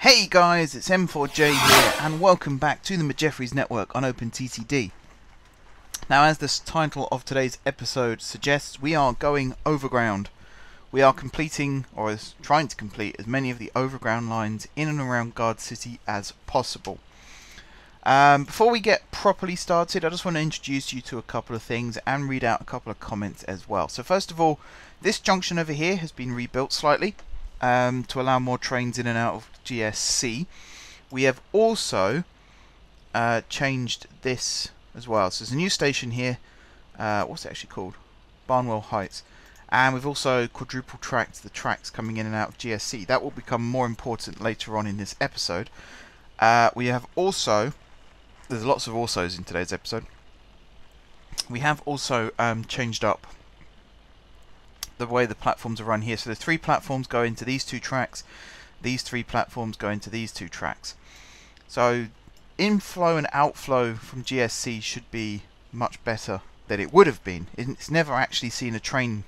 Hey guys, it's M4J here, and welcome back to the Jeffries network on OpenTTD. Now, as the title of today's episode suggests, we are going overground. We are completing, or trying to complete, as many of the overground lines in and around Gardcity as possible. Before we get properly started, I just want to introduce you to a couple of things and read out a couple of comments as well. So first of all, this junction over here has been rebuilt slightly to allow more trains in and out of GSC. We have also changed this as well. So there's a new station here. What's it actually called? Barnwell Heights. And we've also quadruple tracked the tracks coming in and out of GSC. That will become more important later on in this episode. We have also, there's lots of alsos in today's episode. We have also changed up the way the platforms are run here. So the 3 platforms go into these 2 tracks. These 3 platforms go into these 2 tracks. So inflow and outflow from GSC should be much better than it would have been. It's never actually seen a train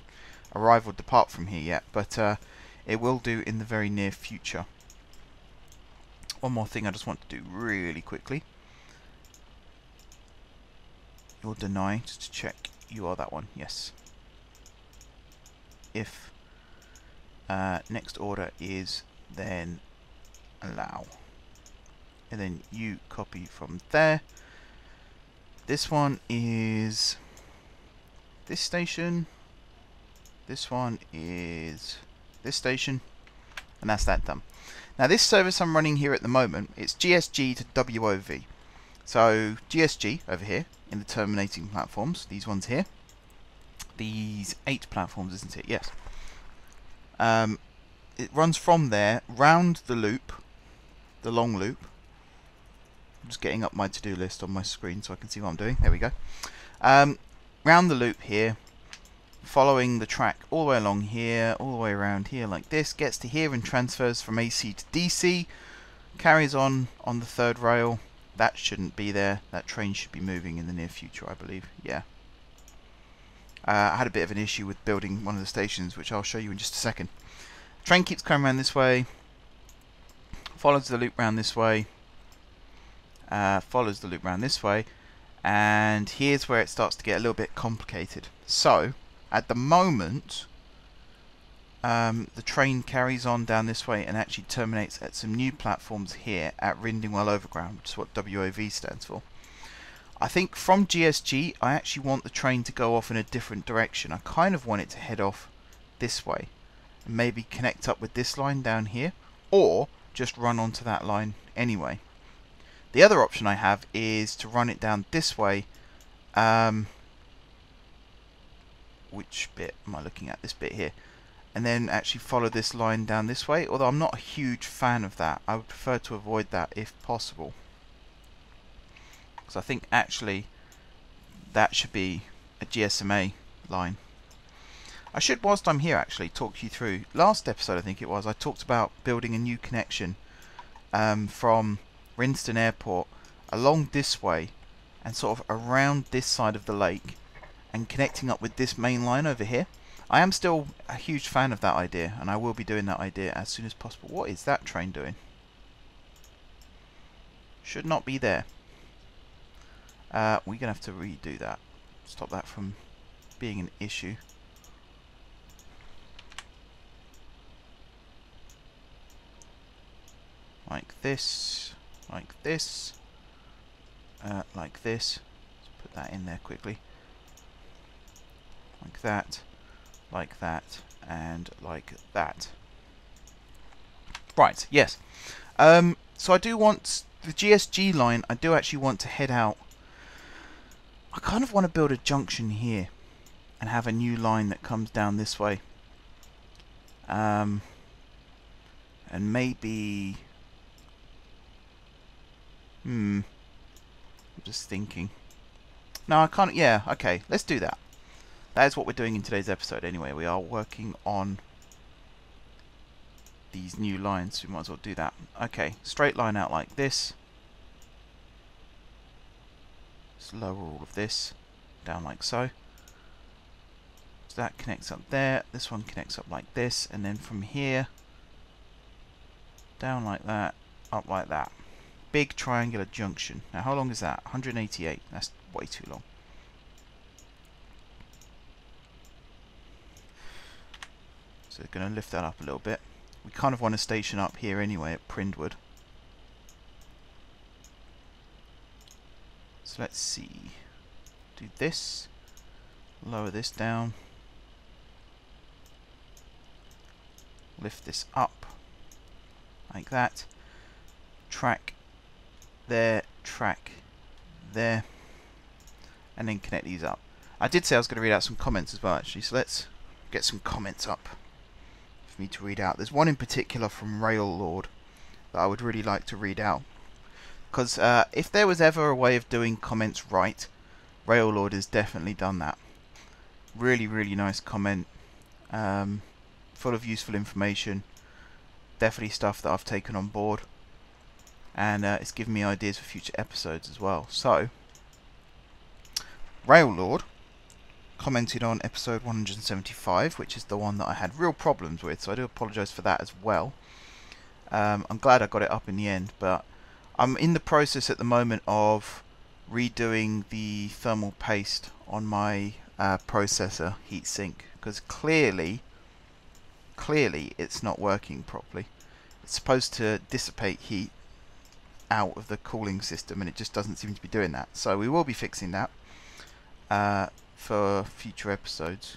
arrive or depart from here yet, but it will do in the very near future. One more thing I just want to do really quickly. You're deny, just to check you are that one. Yes. If next order is then allow, and then you copy from there. This one is this station, this one is this station, and that's that done. Now this service I'm running here at the moment, it's GSG to WOV. So GSG over here in the terminating platforms, these ones here, these 8 platforms, isn't it? Yes. It runs from there round the loop, the long loop. I'm just getting up my to-do list on my screen so I can see what I'm doing. There we go. Round the loop here, following the track all the way along here, all the way around here like this, gets to here and transfers from AC to DC, carries on the 3rd rail. That shouldn't be there. That train should be moving in the near future, I believe. Yeah. I had a bit of an issue with building one of the stations, which I'll show you in just a second. Train keeps coming around this way, follows the loop round this way, follows the loop round this way, and here's where it starts to get a little bit complicated. So, at the moment, the train carries on down this way and actually terminates at some new platforms here at Radeon OverGround, which is what WOV stands for. I think from GSG, I actually want the train to go off in a different direction. I kind of want it to head off this way, and maybe connect up with this line down here, or just run onto that line anyway. The other option I have is to run it down this way. Which bit am I looking at? This bit here. And then actually follow this line down this way, although I'm not a huge fan of that. I would prefer to avoid that if possible. Because I think actually that should be a GSMA line. I should, whilst I'm here, actually talk you through. Last episode, I think it was, I talked about building a new connection from Rinston Airport along this way and sort of around this side of the lake and connecting up with this main line over here. I am still a huge fan of that idea, and I will be doing that idea as soon as possible. What is that train doing? Should not be there. We're going to have to redo that. Stop that from being an issue. Like this, like this, like this. Let's put that in there quickly. Like that, and like that. Right, yes. So I do want the GSG line, I do actually want to head out. I kind of want to build a junction here and have a new line that comes down this way. And maybe... I'm just thinking. No, I can't... Yeah, okay, let's do that. That is what we're doing in today's episode anyway. We are working on these new lines, so we might as well do that. Okay, straight line out like this. Just lower all of this down like so. So that connects up there. This one connects up like this, and then from here down like that, up like that. Big triangular junction. Now how long is that? 188. That's way too long. So we're going to lift that up a little bit. We kind of want to station up here anyway at Prindwood. So let's see. Do this. Lower this down. Lift this up. Like that. Track there, track there. And then connect these up. I did say I was going to read out some comments as well actually. So let's get some comments up for me to read out. There's one in particular from Rail Lord that I would really like to read out. Because if there was ever a way of doing comments right, Rail Lord has definitely done that. Really, really nice comment. Full of useful information. Definitely stuff that I've taken on board. And it's given me ideas for future episodes as well. So, Rail Lord commented on episode 175, which is the one that I had real problems with, so I do apologise for that as well. I'm glad I got it up in the end, but I'm in the process at the moment of redoing the thermal paste on my processor heatsink, because clearly it's not working properly. It's supposed to dissipate heat out of the cooling system, and it just doesn't seem to be doing that. So we will be fixing that for future episodes.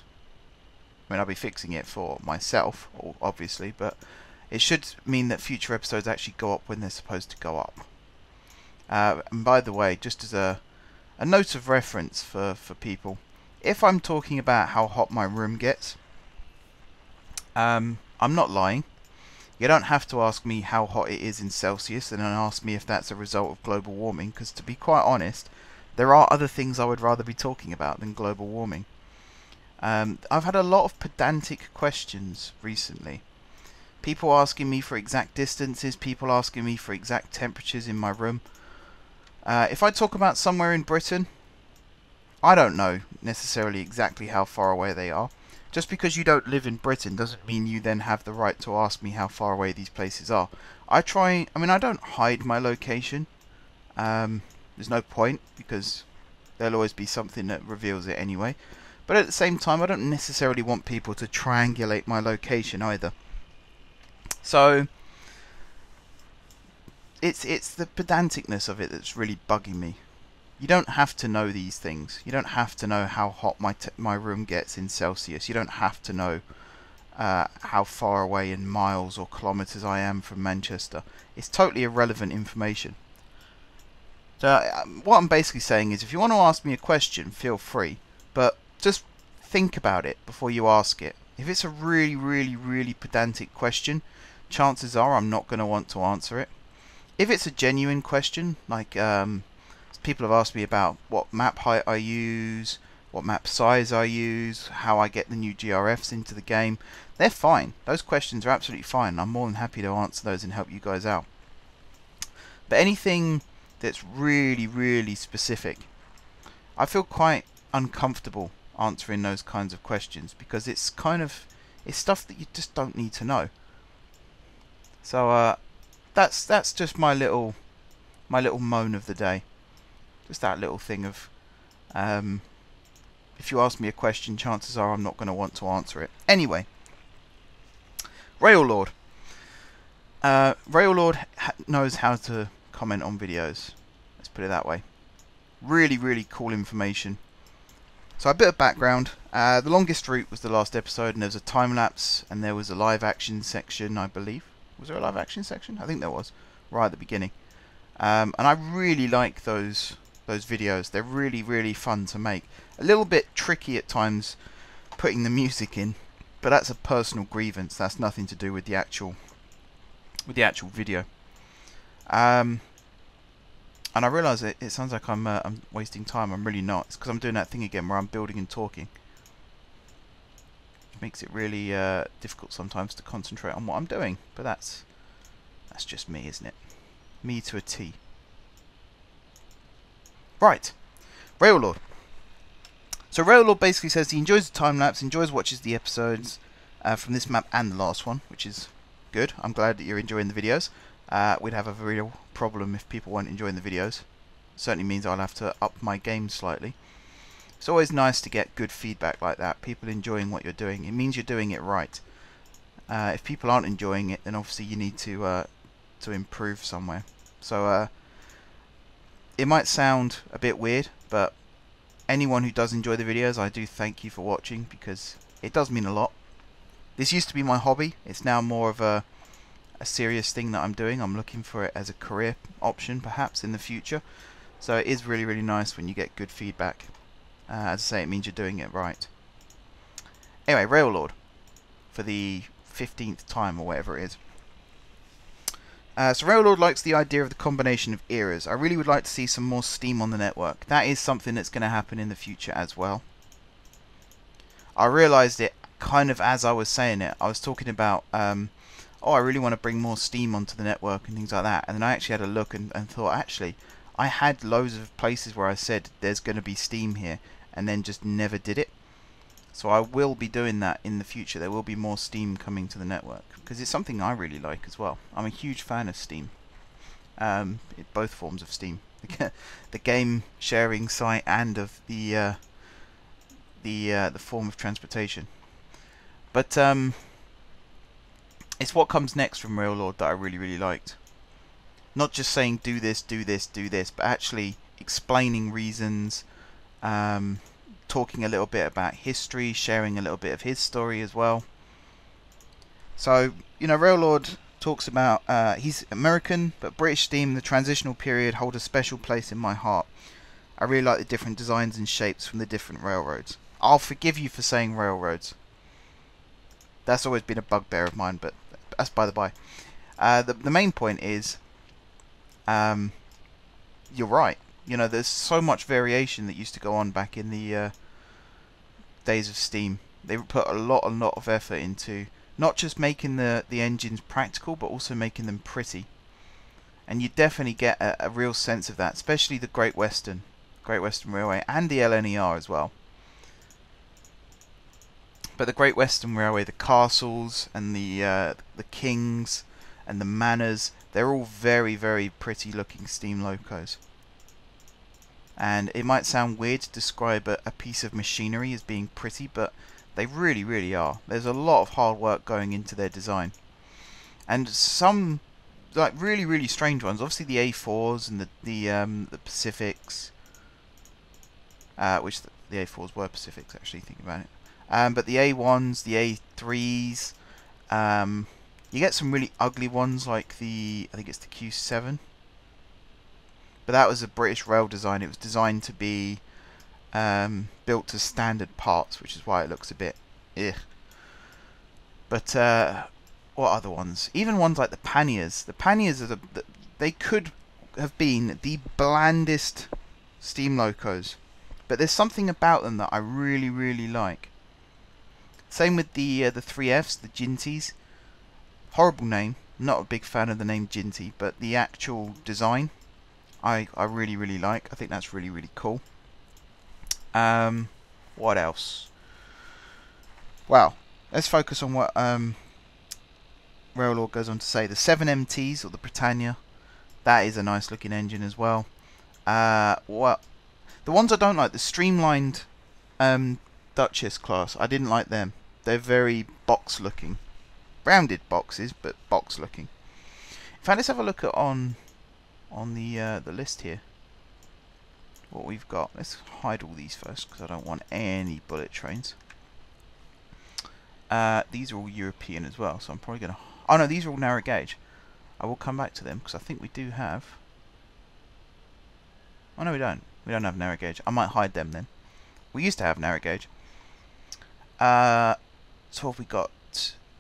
I mean, I'll be fixing it for myself, obviously, but it should mean that future episodes actually go up when they're supposed to go up. And by the way, just as a note of reference for people, if I'm talking about how hot my room gets, I'm not lying. You don't have to ask me how hot it is in Celsius and then ask me if that's a result of global warming, because to be quite honest, there are other things I would rather be talking about than global warming. I've had a lot of pedantic questions recently. People asking me for exact distances, people asking me for exact temperatures in my room. If I talk about somewhere in Britain, I don't know necessarily exactly how far away they are. Just because you don't live in Britain doesn't mean you then have the right to ask me how far away these places are. I don't hide my location. There's no point, because there'll always be something that reveals it anyway. But at the same time, I don't necessarily want people to triangulate my location either. So it's the pedanticness of it that's really bugging me. You don't have to know these things. You don't have to know how hot my room gets in Celsius. You don't have to know how far away in miles or kilometres I am from Manchester. It's totally irrelevant information. So what I'm basically saying is, if you want to ask me a question, feel free. But just think about it before you ask it. If it's a really, really, really pedantic question, chances are I'm not going to want to answer it. If it's a genuine question, like people have asked me about what map height I use, what map size I use, how I get the new GRFs into the game, they're fine. Those questions are absolutely fine. I'm more than happy to answer those and help you guys out. But anything that's really, really specific, I feel quite uncomfortable answering those kinds of questions, because it's stuff that you just don't need to know. So that's just my little moan of the day. Just that little thing of, if you ask me a question, chances are I'm not going to want to answer it. Anyway, Rail Lord. Rail Lord knows how to comment on videos. Let's put it that way. Really, really cool information. So a bit of background. The longest route was the last episode, and there was a time lapse, and there was a live action section, I believe. Was there a live action section? I think there was, right at the beginning. And I really like those videos. They're really, really fun to make. A little bit tricky at times putting the music in, but that's a personal grievance. That's nothing to do with the actual video. And I realise it sounds like I'm wasting time. I'm really not. It's because I'm doing that thing again where I'm building and talking. It makes it really difficult sometimes to concentrate on what I'm doing. But that's just me, isn't it? Me to a T. Right, Raillord. So Raillord basically says he enjoys the time lapse, enjoys watches the episodes from this map and the last one, which is good. I'm glad that you're enjoying the videos. we'd have a real problem if people weren't enjoying the videos. Certainly means I'll have to up my game slightly. It's always nice to get good feedback like that, people enjoying what you're doing. It means you're doing it right. If people aren't enjoying it, then obviously you need to improve somewhere. So it might sound a bit weird, but anyone who does enjoy the videos, I do thank you for watching, because it does mean a lot. This used to be my hobby. It's now more of a serious thing that I'm doing. I'm looking for it as a career option perhaps in the future. So it is really, really nice when you get good feedback. As I say, it means you're doing it right. Anyway, Raillord, for the 15th time or whatever it is. So Raillord likes the idea of the combination of eras. I really would like to see some more Steam on the network. That is something that's going to happen in the future as well. I realised it kind of as I was saying it. I was talking about, oh, I really want to bring more Steam onto the network and things like that. And then I actually had a look and thought, actually, I had loads of places where I said there's going to be Steam here, and then just never did it. So I will be doing that in the future. There will be more Steam coming to the network, because it's something I really like as well. I'm a huge fan of Steam. Both forms of Steam. The game sharing site and of the form of transportation. But it's what comes next from Raillord that I really, really liked. Not just saying do this, do this, do this, but actually explaining reasons, talking a little bit about history, sharing a little bit of his story as well. So, you know, Raillord talks about, he's American, but British Steam, the transitional period, hold a special place in my heart. I really like the different designs and shapes from the different railroads. I'll forgive you for saying railroads. That's always been a bugbear of mine, but that's by the by. The main point is, you're right. You know, there's so much variation that used to go on back in the days of Steam. They put a lot of effort into not just making the engines practical, but also making them pretty. And you definitely get a real sense of that, especially the Great Western Railway, and the LNER as well. But the Great Western Railway, the castles and the kings and the manors, they're all very, very pretty looking steam locos. And it might sound weird to describe a piece of machinery as being pretty, but they really, really are. There's a lot of hard work going into their design. And some, like, really, really strange ones. Obviously the A4s and the Pacifics, which the A4s were Pacifics, actually, thinking about it. But the A1s, the A3s, you get some really ugly ones like I think it's the Q7. But that was a British rail design. It was designed to be built to standard parts, which is why it looks a bit ugh. But what other ones? Even ones like the panniers. The panniers are they could have been the blandest steam locos, but there's something about them that I really, really like. Same with the 3Fs, the Ginties. Horrible name. Not a big fan of the name Ginty, but the actual design I really, really like. I think that's really, really cool. What else? Well, let's focus on what Raillord goes on to say. The 7MTs, or the Britannia, that is a nice looking engine as well. What the ones I don't like, the streamlined Duchess class, I didn't like them. They're very box looking. Rounded boxes, but box looking. In fact, let's have a look at on the list here. What we've got. Let's hide all these first, because I don't want any bullet trains. These are all European as well, so I'm probably going to... Oh no, these are all narrow gauge. I will come back to them, because I think we do have... Oh no, we don't. We don't have narrow gauge. I might hide them then. We used to have narrow gauge. So what have we got?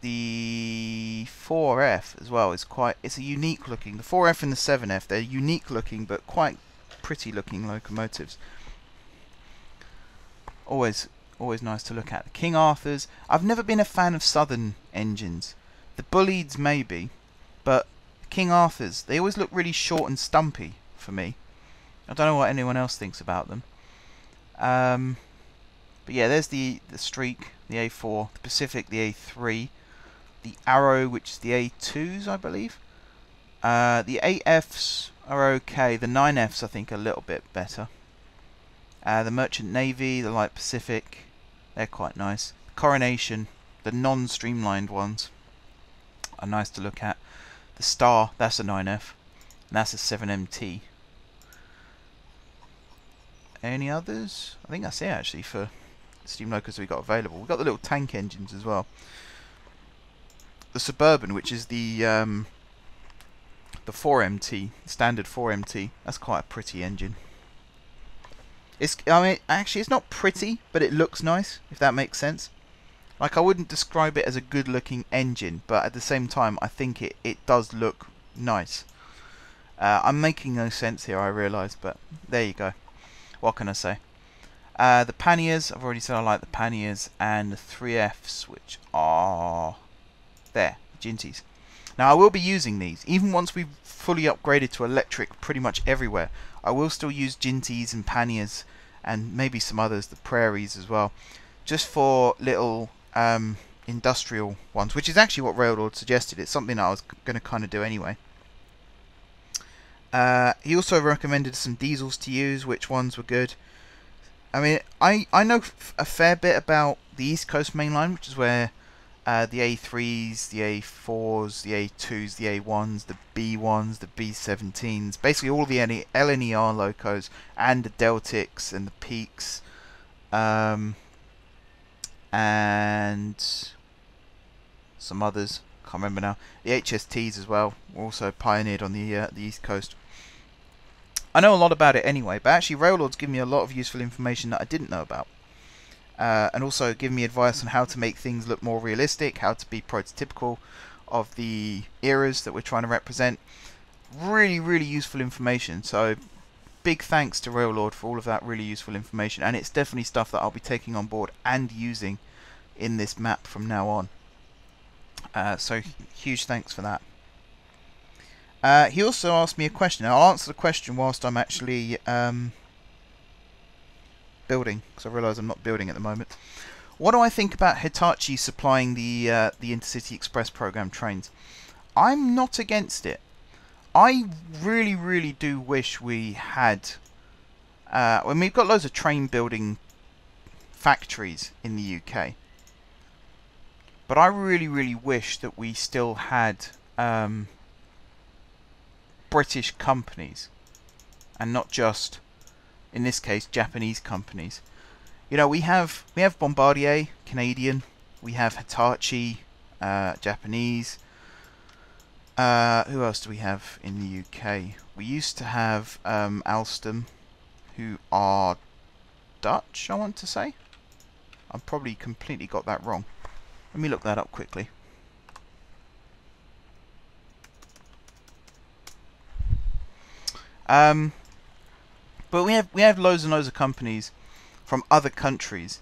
The 4F as well is quite... It's a unique looking... The 4F and the 7F, they're unique looking, but quite pretty looking locomotives. Always nice to look at. The King Arthurs. I've never been a fan of southern engines. The Bullieds maybe, but the King Arthurs, they always look really short and stumpy for me. I don't know what anyone else thinks about them. But yeah, there's the Streak, the A4, the Pacific, the A3, the Arrow, which is the A2s, I believe. The 8Fs are okay. The 9Fs I think are a little bit better. The Merchant Navy, the Light Pacific, they're quite nice. Coronation, the non-streamlined ones, are nice to look at. The Star, that's a 9F, and that's a 7MT. Any others? I think that's it actually for steam locos we got available. We've got the little tank engines as well. The Suburban, which is the 4MT, standard 4MT, that's quite a pretty engine. I mean, actually it's not pretty, but it looks nice, if that makes sense. Like, I wouldn't describe it as a good looking engine, but at the same time I think it does look nice. I'm making no sense here, I realise, but there you go. What can I say? The panniers, I've already said I like the panniers, and the 3Fs, which are there, Jinties. Now I will be using these, even once we've fully upgraded to electric pretty much everywhere. I will still use Jinties and panniers, and maybe some others, the prairies as well, just for little industrial ones, which is actually what Railroad suggested. It's something that I was going to kind of do anyway. He also recommended some diesels to use, which ones were good. I mean, I know a fair bit about the East Coast Main Line, which is where the A3s, the A4s, the A2s, the A1s, the B1s, the B17s, basically all the LNER locos, and the Deltics and the Peaks, and some others, can't remember now. The HSTs as well were also pioneered on the East Coast. I know a lot about it anyway, but actually Railord's given me a lot of useful information that I didn't know about. And also give me advice on how to make things look more realistic, how to be prototypical of the eras that we're trying to represent. Really, really useful information. So big thanks to Railord for all of that really useful information, and it's definitely stuff that I'll be taking on board and using in this map from now on. So huge thanks for that. He also asked me a question. Now, I'll answer the question whilst I'm actually building, because I realise I'm not building at the moment. What do I think about Hitachi supplying the Intercity Express program trains? I'm not against it. I really, really do wish we had... when we've got loads of train building factories in the UK, but I really, really wish that we still had British companies, and not just, in this case, Japanese companies. You know, we have Bombardier, Canadian. We have Hitachi, Japanese. Who else do we have in the UK? We used to have Alstom, who are Dutch, I want to say. I've probably completely got that wrong. Let me look that up quickly. But we have loads and loads of companies from other countries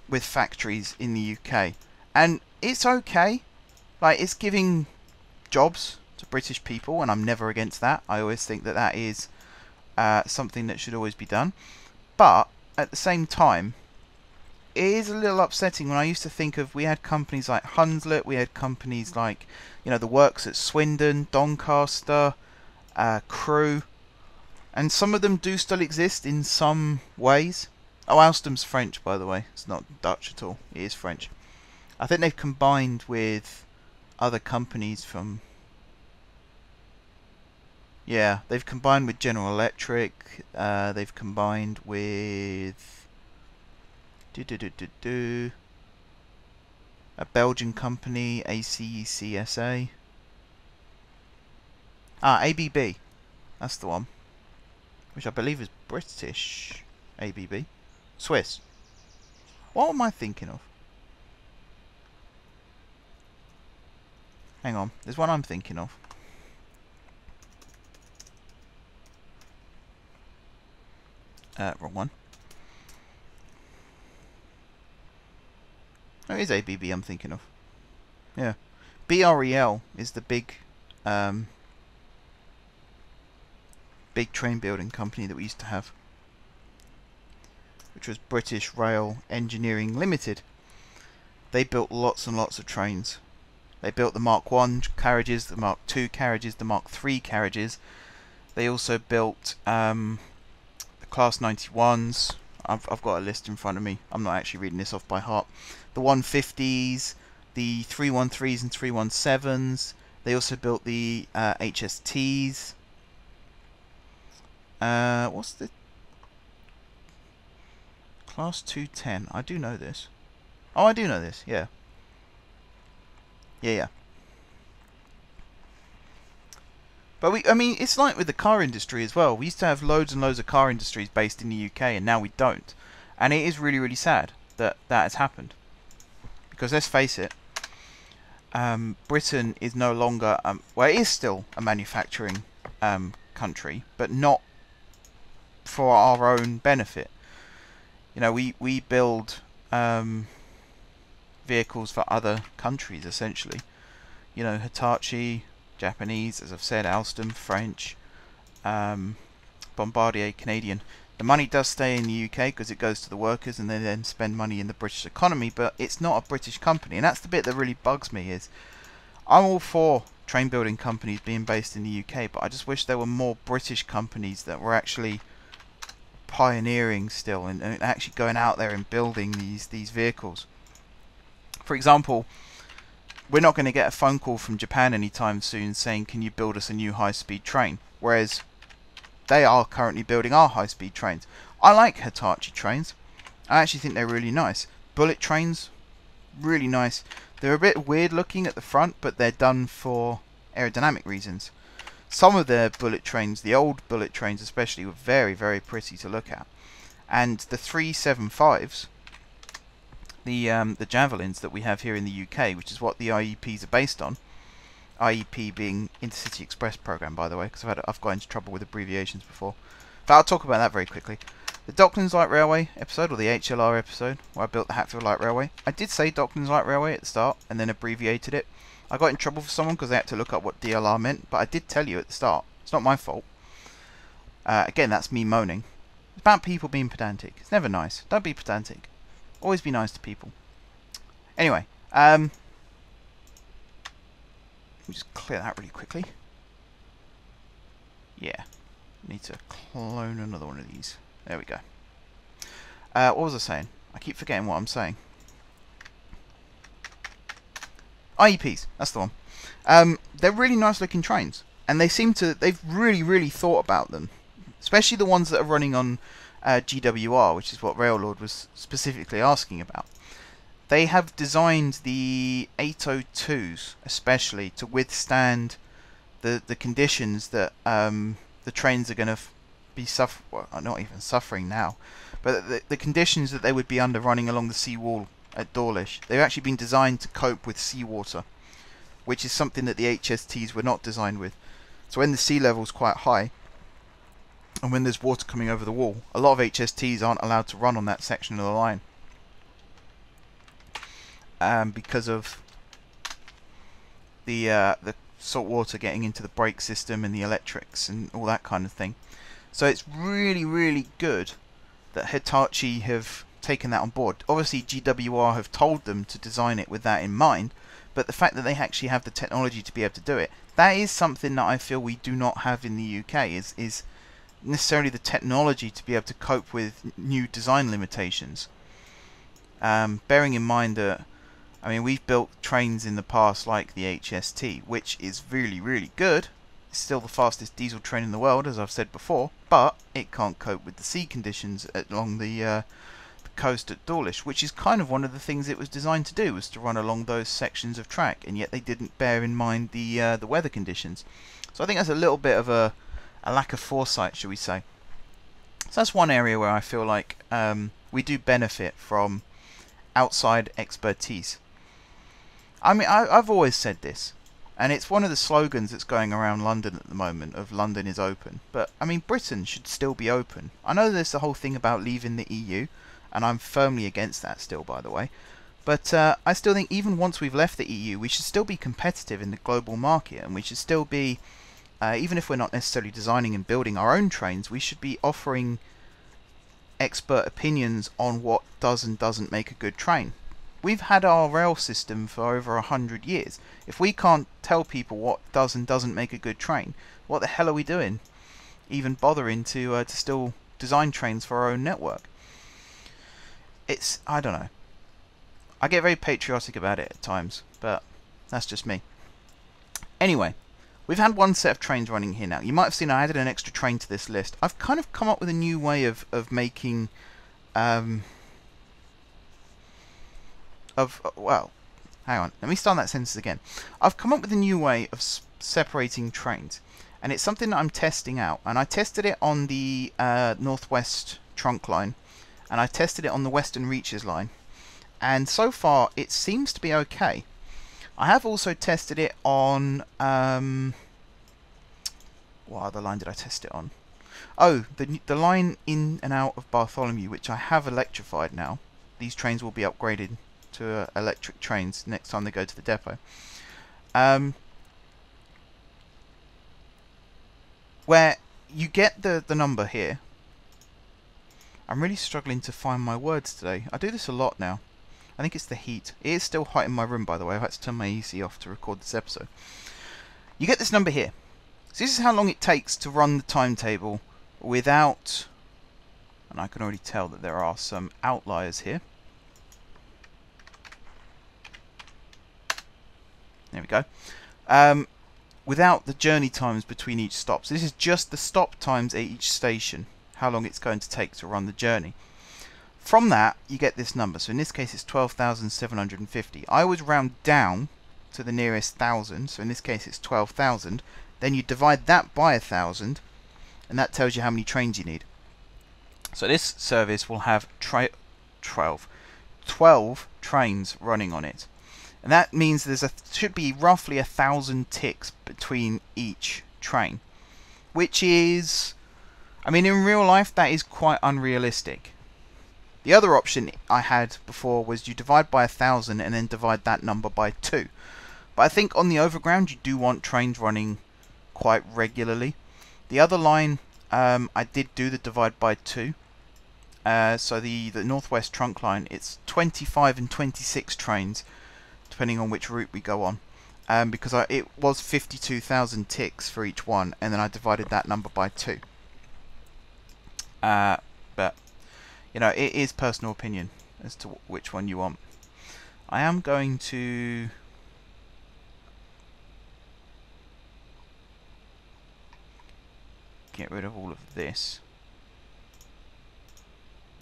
with factories in the UK, and it's okay. Like, it's giving jobs to British people, and I'm never against that. I always think that that is something that should always be done. But at the same time, it is a little upsetting when I used to think of, we had companies like Hunslet, we had companies like, you know, the works at Swindon, Doncaster, Crewe, and some of them do still exist in some ways. Oh, Alstom's French, by the way. It's not Dutch at all. It is French. I think they've combined with other companies from... Yeah, they've combined with General Electric. They've combined with... a Belgian company, ACECSA. ABB. That's the one. Which I believe is British. ABB. Swiss. What am I thinking of? Hang on. There's one I'm thinking of. Wrong one. Oh, it is ABB I'm thinking of. Yeah. BREL is the big big train building company that we used to have, which was British Rail Engineering Limited. They built lots and lots of trains, They built the Mark 1 carriages, the Mark 2 carriages, the Mark 3 carriages. They also built the Class 91s. I've got a list in front of me. I'm not actually reading this off by heart. The 150s, the 313s and 317s. They also built the HSTs. What's the Class 210? I do know this. Oh, I do know this. Yeah. Yeah. But I mean, it's like with the car industry as well. We used to have loads and loads of car industries based in the UK, and now we don't. And it is really, really sad that that has happened. Because let's face it, Britain is no longer, well, it is still a manufacturing country, but not for our own benefit. You know, we build vehicles for other countries, essentially. You know, Hitachi, Japanese, as I've said, Alstom, French, Bombardier, Canadian. The money does stay in the UK because it goes to the workers and they then spend money in the British economy, but it's not a British company. And that's the bit that really bugs me, is I'm all for train building companies being based in the UK, but I just wish there were more British companies that were actually pioneering still and actually going out there and building these vehicles. For example, we're not going to get a phone call from Japan anytime soon saying, can you build us a new high-speed train? Whereas they are currently building our high-speed trains. I like Hitachi trains. I actually think they're really nice. Bullet trains, really nice. They're a bit weird looking at the front, but they're done for aerodynamic reasons. Some of their bullet trains, the old bullet trains especially, were very, very pretty to look at. And the 375s, the Javelins that we have here in the UK, which is what the IEPs are based on. IEP being Intercity Express program, by the way, because I've got into trouble with abbreviations before. But I'll talk about that very quickly. The Docklands Light Railway episode, or the HLR episode, where I built the Hatfield Light Railway. I did say Docklands Light Railway at the start, and then abbreviated it. I got in trouble for someone because they had to look up what DLR meant, but I did tell you at the start. It's not my fault. Again, that's me moaning. It's about people being pedantic. It's never nice. Don't be pedantic. Always be nice to people. Anyway, let me just clear that really quickly. Yeah, need to clone another one of these. There we go. What was I saying? I keep forgetting what I'm saying. IEPs, that's the one. They're really nice looking trains, and they've really thought about them, especially the ones that are running on GWR, which is what Raillord was specifically asking about. They have designed the 802s especially to withstand the conditions that the trains are going to be not even suffering now, but the conditions that they would be under running along the seawall at Dawlish. They've actually been designed to cope with seawater, which is something that the HSTs were not designed with. So when the sea level's quite high, and when there's water coming over the wall, a lot of HSTs aren't allowed to run on that section of the line. Because of the salt water getting into the brake system and the electrics and all that kind of thing. So it's really good that Hitachi have taken that on board. Obviously GWR have told them to design it with that in mind, but the fact that they actually have the technology to be able to do it, that is something that I feel we do not have in the UK, is necessarily the technology to be able to cope with new design limitations. Bearing in mind that, I mean, we've built trains in the past like the HST, which is really good. It's still the fastest diesel train in the world, as I've said before, but it can't cope with the sea conditions along the coast at Dawlish, which is kind of one of the things it was designed to do, was to run along those sections of track, and yet they didn't bear in mind the weather conditions. So I think that's a little bit of a lack of foresight, shall we say. So that's one area where I feel like we do benefit from outside expertise. I mean, I've always said this, and it's one of the slogans that's going around London at the moment, of London is open. But, I mean, Britain should still be open. I know there's the whole thing about leaving the EU, and I'm firmly against that still, by the way. But I still think even once we've left the EU, we should still be competitive in the global market, and we should still be, even if we're not necessarily designing and building our own trains, we should be offering expert opinions on what does and doesn't make a good train. we've had our rail system for over 100 years. If we can't tell people what does and doesn't make a good train, what the hell are we doing? Even bothering to still design trains for our own network. I don't know. I get very patriotic about it at times, but that's just me. Anyway, we've had one set of trains running here now. You might have seen I added an extra train to this list. I've kind of come up with a new way of making well, hang on, let me start that sentence again. I've come up with a new way of separating trains, and it's something that I'm testing out. And I tested it on the Northwest Trunk Line, and I tested it on the Western Reaches Line, and so far it seems to be okay. I have also tested it on what other line did I test it on? Oh, the line in and out of Bartholomew, which I have electrified now. These trains will be upgraded to electric trains next time they go to the depot. Where you get the number here. I'm really struggling to find my words today. I do this a lot now. I think it's the heat. It is still hot in my room, by the way. I've had to turn my AC off to record this episode. You get this number here. So this is how long it takes to run the timetable without... And I can already tell that there are some outliers here. There we go. Without the journey times between each stop. So this is just the stop times at each station. How long it's going to take to run the journey. From that, you get this number. So in this case, it's 12,750. I always round down to the nearest thousand. So in this case, it's 12,000. Then you divide that by 1,000, and that tells you how many trains you need. So this service will have 12 trains running on it. And that means should be roughly 1,000 ticks between each train. Which is... I mean, in real life, that is quite unrealistic. The other option I had before was you divide by 1,000 and then divide that number by 2. But I think on the overground you do want trains running quite regularly. The other line, I did do the divide by 2. So the Northwest Trunk Line, it's 25 and 26 trains, depending on which route we go on. Because it was 52,000 ticks for each one, and then I divided that number by 2. But you know, it is personal opinion as to which one you want. I am going to get rid of all of this.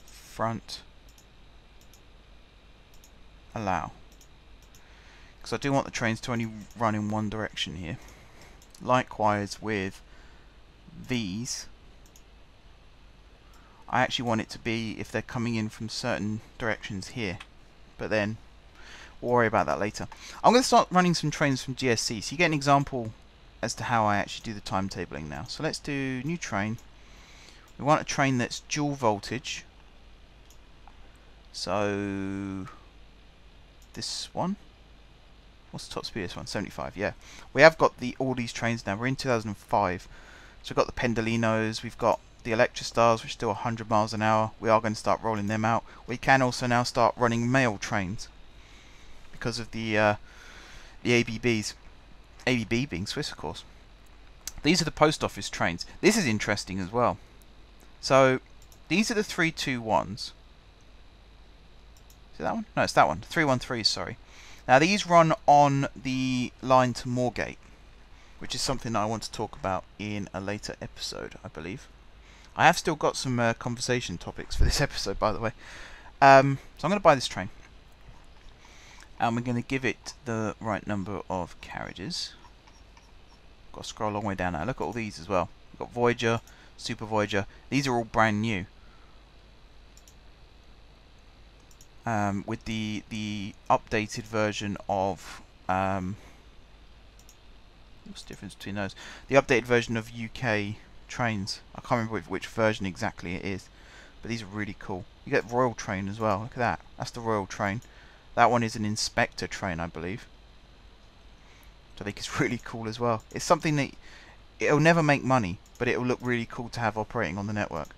Front. Allow. Because I do want the trains to only run in one direction here. Likewise with these. I actually want it to be if they're coming in from certain directions here. But then, we'll worry about that later. I'm going to start running some trains from GSC, so you get an example as to how I actually do the timetabling now. So let's do new train. We want a train that's dual voltage. So, this one. What's the top speed of this one? 75, yeah. We have got all these trains now. We're in 2005. So we've got the Pendolinos, we've got the Electrostars, which are still 100 miles an hour. We are going to start rolling them out. We can also now start running mail trains because of the ABBs. ABB being Swiss, of course. These are the post office trains. This is interesting as well. So these are the 321s. Is it that one? No, it's that one. 313s, sorry. Now these run on the line to Moorgate, which is something that I want to talk about in a later episode, I believe. I have still got some conversation topics for this episode, by the way. So I'm going to buy this train. And we're going to give it the right number of carriages. Got to scroll a long way down now. Look at all these as well. We've got Voyager, Super Voyager. These are all brand new. With the updated version of... what's the difference between those? The updated version of UK trains. I can't remember which version exactly it is, but these are really cool. You get Royal Train as well. Look at that. That's the Royal Train. That one is an inspector train, I believe. Which I think is really cool as well. It's something that it'll never make money, but it'll look really cool to have operating on the network.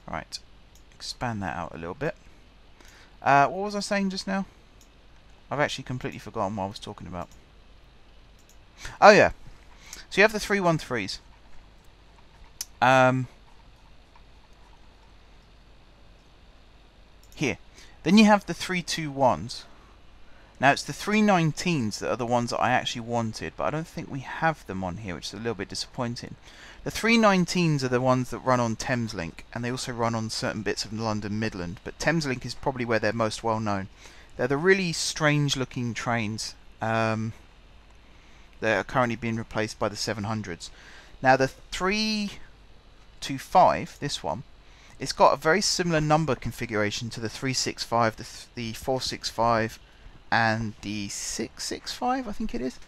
Right. expand that out a little bit. What was I saying just now? I've actually completely forgotten what I was talking about. Oh yeah. So you have the 313s. Here. Then you have the 321s. Now it's the 319s that are the ones that I actually wanted, but I don't think we have them on here, which is a little bit disappointing. The 319s are the ones that run on Thameslink, and they also run on certain bits of London Midland, but Thameslink is probably where they're most well known. They're the really strange looking trains that are currently being replaced by the 700s. Now the 325, this one, it's got a very similar number configuration to the 365, the 465, and the 665, I think it is,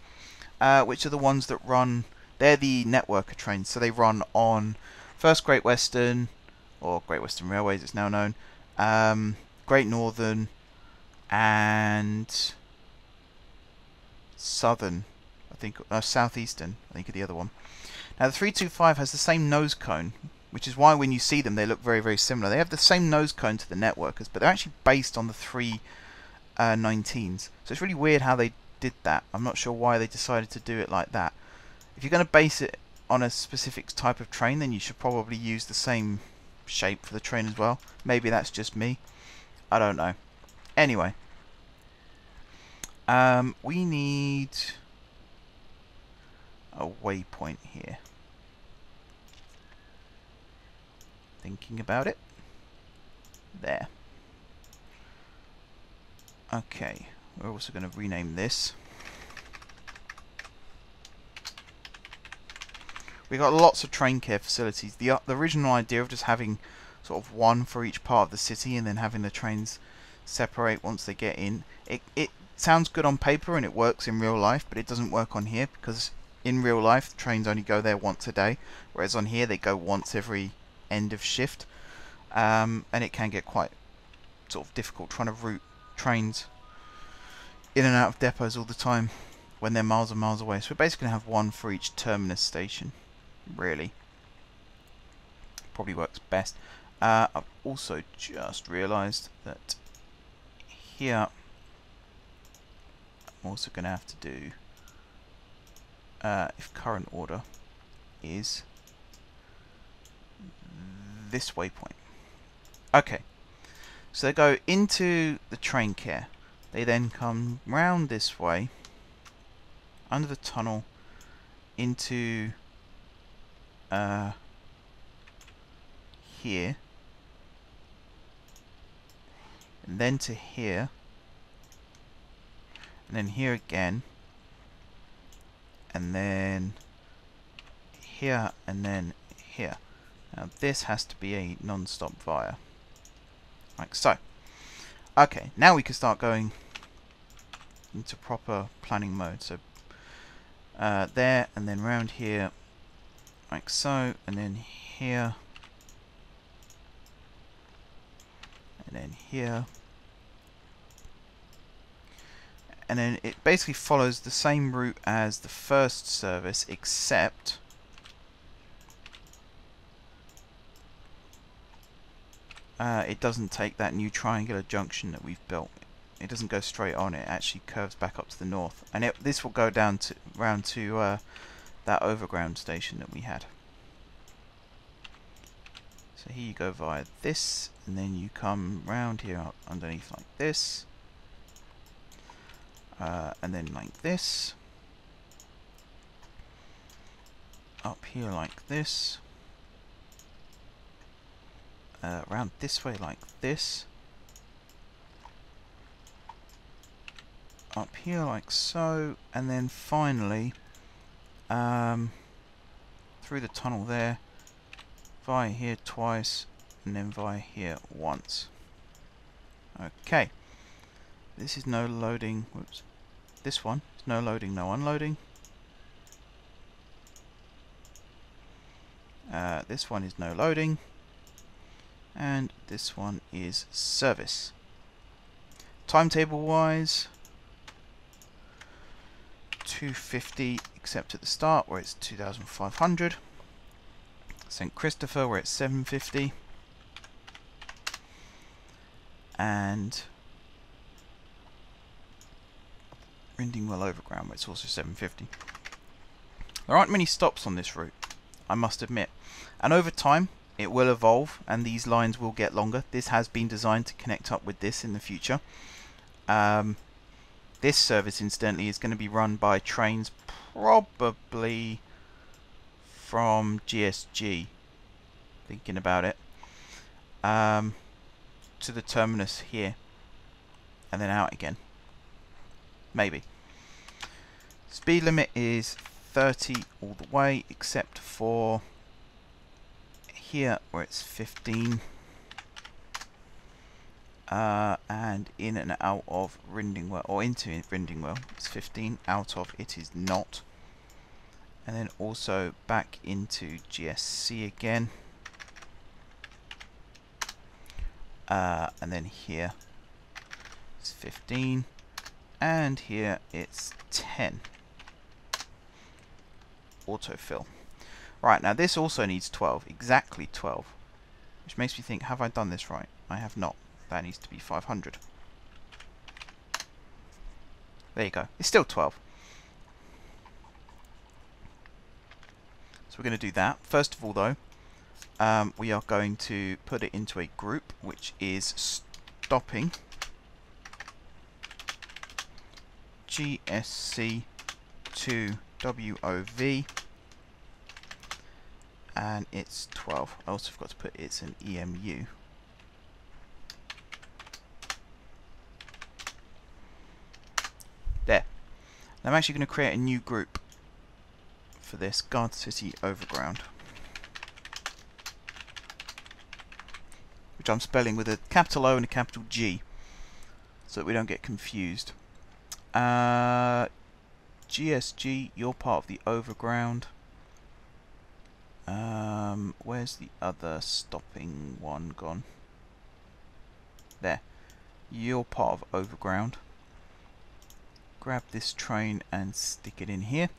which are the ones that run. They're the networker trains, so they run on first Great Western, or Great Western Railways it's now known, Great Northern, and Southern, I think, Southeastern, I think, are the other one. Now the 325 has the same nose cone, which is why when you see them they look very, very similar. They have the same nose cone to the networkers, but they're actually based on the 319s. So it's really weird how they did that. I'm not sure why they decided to do it like that. If you're going to base it on a specific type of train, then you should probably use the same shape for the train as well. Maybe that's just me. I don't know. Anyway. We need a waypoint here. Thinking about it. There. Okay. We're also going to rename this. We got lots of train care facilities. The original idea of just having sort of one for each part of the city and then having the trains separate once they get in. It sounds good on paper and it works in real life, but it doesn't work on here because in real life the trains only go there once a day, whereas on here they go once every end of shift, and it can get quite sort of difficult trying to route trains in and out of depots all the time when they're miles and miles away. So we're basically going to have one for each terminus station, really. Probably works best. I've also just realised that here I'm also going to have to do, if current order is this waypoint. Okay, so they go into the train care. They then come round this way, under the tunnel, into here, and then to here, and then here again, and then here, and then here. Now this has to be a non-stop via, like so. Okay, now we can start going into proper planning mode. So there, and then round here, like so, and then here, and then here, and then it basically follows the same route as the first service, except it doesn't take that new triangular junction that we've built. It doesn't go straight on, it actually curves back up to the north, and this will go down to round to that overground station that we had. So here you go via this, and then you come round here up underneath like this, and then like this, up here like this, round this way like this, up here like so, and then finally through the tunnel there, via here twice, and then via here once. Okay, this is no loading. Whoops. This one is no loading, no unloading. This one is no loading, and this one is service. Timetable wise, 250 except at the start where it's 2,500. St. Christopher where it's 750. and Rindingwell Overground, but it's also 750. There aren't many stops on this route, I must admit, and over time it will evolve and these lines will get longer. This has been designed to connect up with this in the future. This service, incidentally, is going to be run by trains probably from GSG, thinking about it, to the terminus here and then out again, maybe. Speed limit is 30 all the way, except for here where it's 15, and in and out of Rindingwell, or into Rindingwell it's 15, out of it is not, and then also back into GSC again, and then here it's 15, and here it's 10. Autofill. Right, now this also needs 12, exactly 12, which makes me think, have I done this right? I have not. That needs to be 500. There you go. It's still 12. So we're going to do that. First of all, though, we are going to put it into a group, which is stopping GSC to WOV, and it's 12. I also forgot to put it's an EMU. There. Now I'm actually going to create a new group for this, Gardcity Overground, which I'm spelling with a capital O and a capital G, so that we don't get confused. GSG, you're part of the Overground. Where's the other stopping one gone? There. You're part of Overground. Grab this train and stick it in here.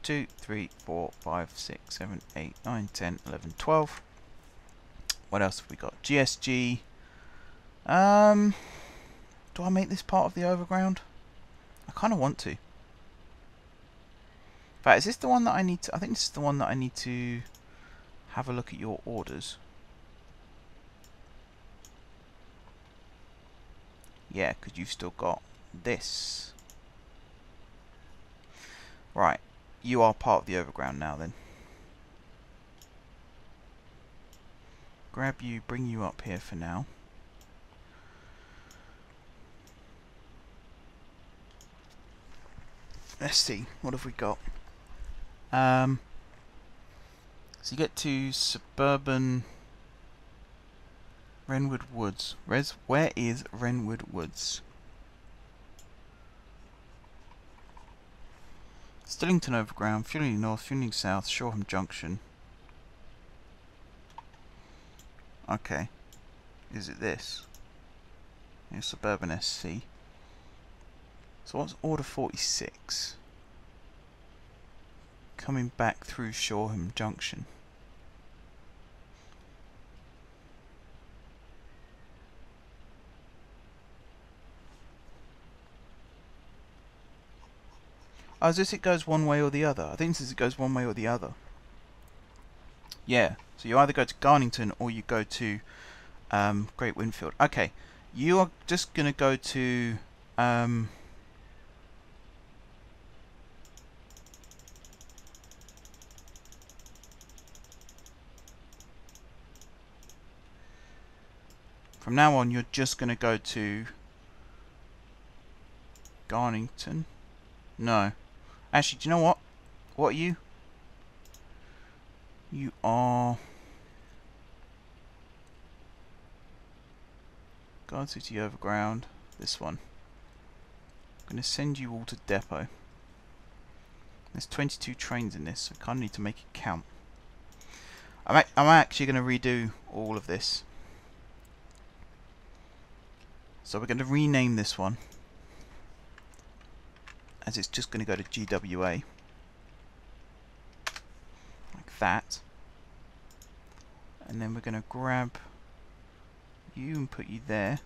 2, 3, 4, 5, 6, 7, 8, 9, 10, 11, 12. What else have we got? GSG. Do I make this part of the Overground? I kind of want to. In fact, is this the one that I need to... I think this is the one that I need to have a look at your orders. Yeah, because you've still got this. Right. You are part of the Overground now, then. Grab you, bring you up here for now. Let's see, what have we got? So you get to suburban Wrenwood Woods. Where is Wrenwood Woods? Stillington Overground, Finley North, Finley South, Shoreham Junction. Okay. Is it this? Yeah, suburban SC. So what's order 46? Coming back through Shoreham Junction. Oh, is this it goes one way or the other? I think this is it goes one way or the other. Yeah, so you either go to Garnington or you go to Great Winfield. Okay, you are just going to go to... From now on, you're just going to go to Garnington. No. Actually, do you know what? What are you? You are... Gardcity Overground. This one. I'm going to send you all to depot. There's 22 trains in this, so I kind of need to make it count. I'm actually going to redo all of this. So we're going to rename this one, as it's just going to go to GWA, like that, and then we're going to grab you and put you there.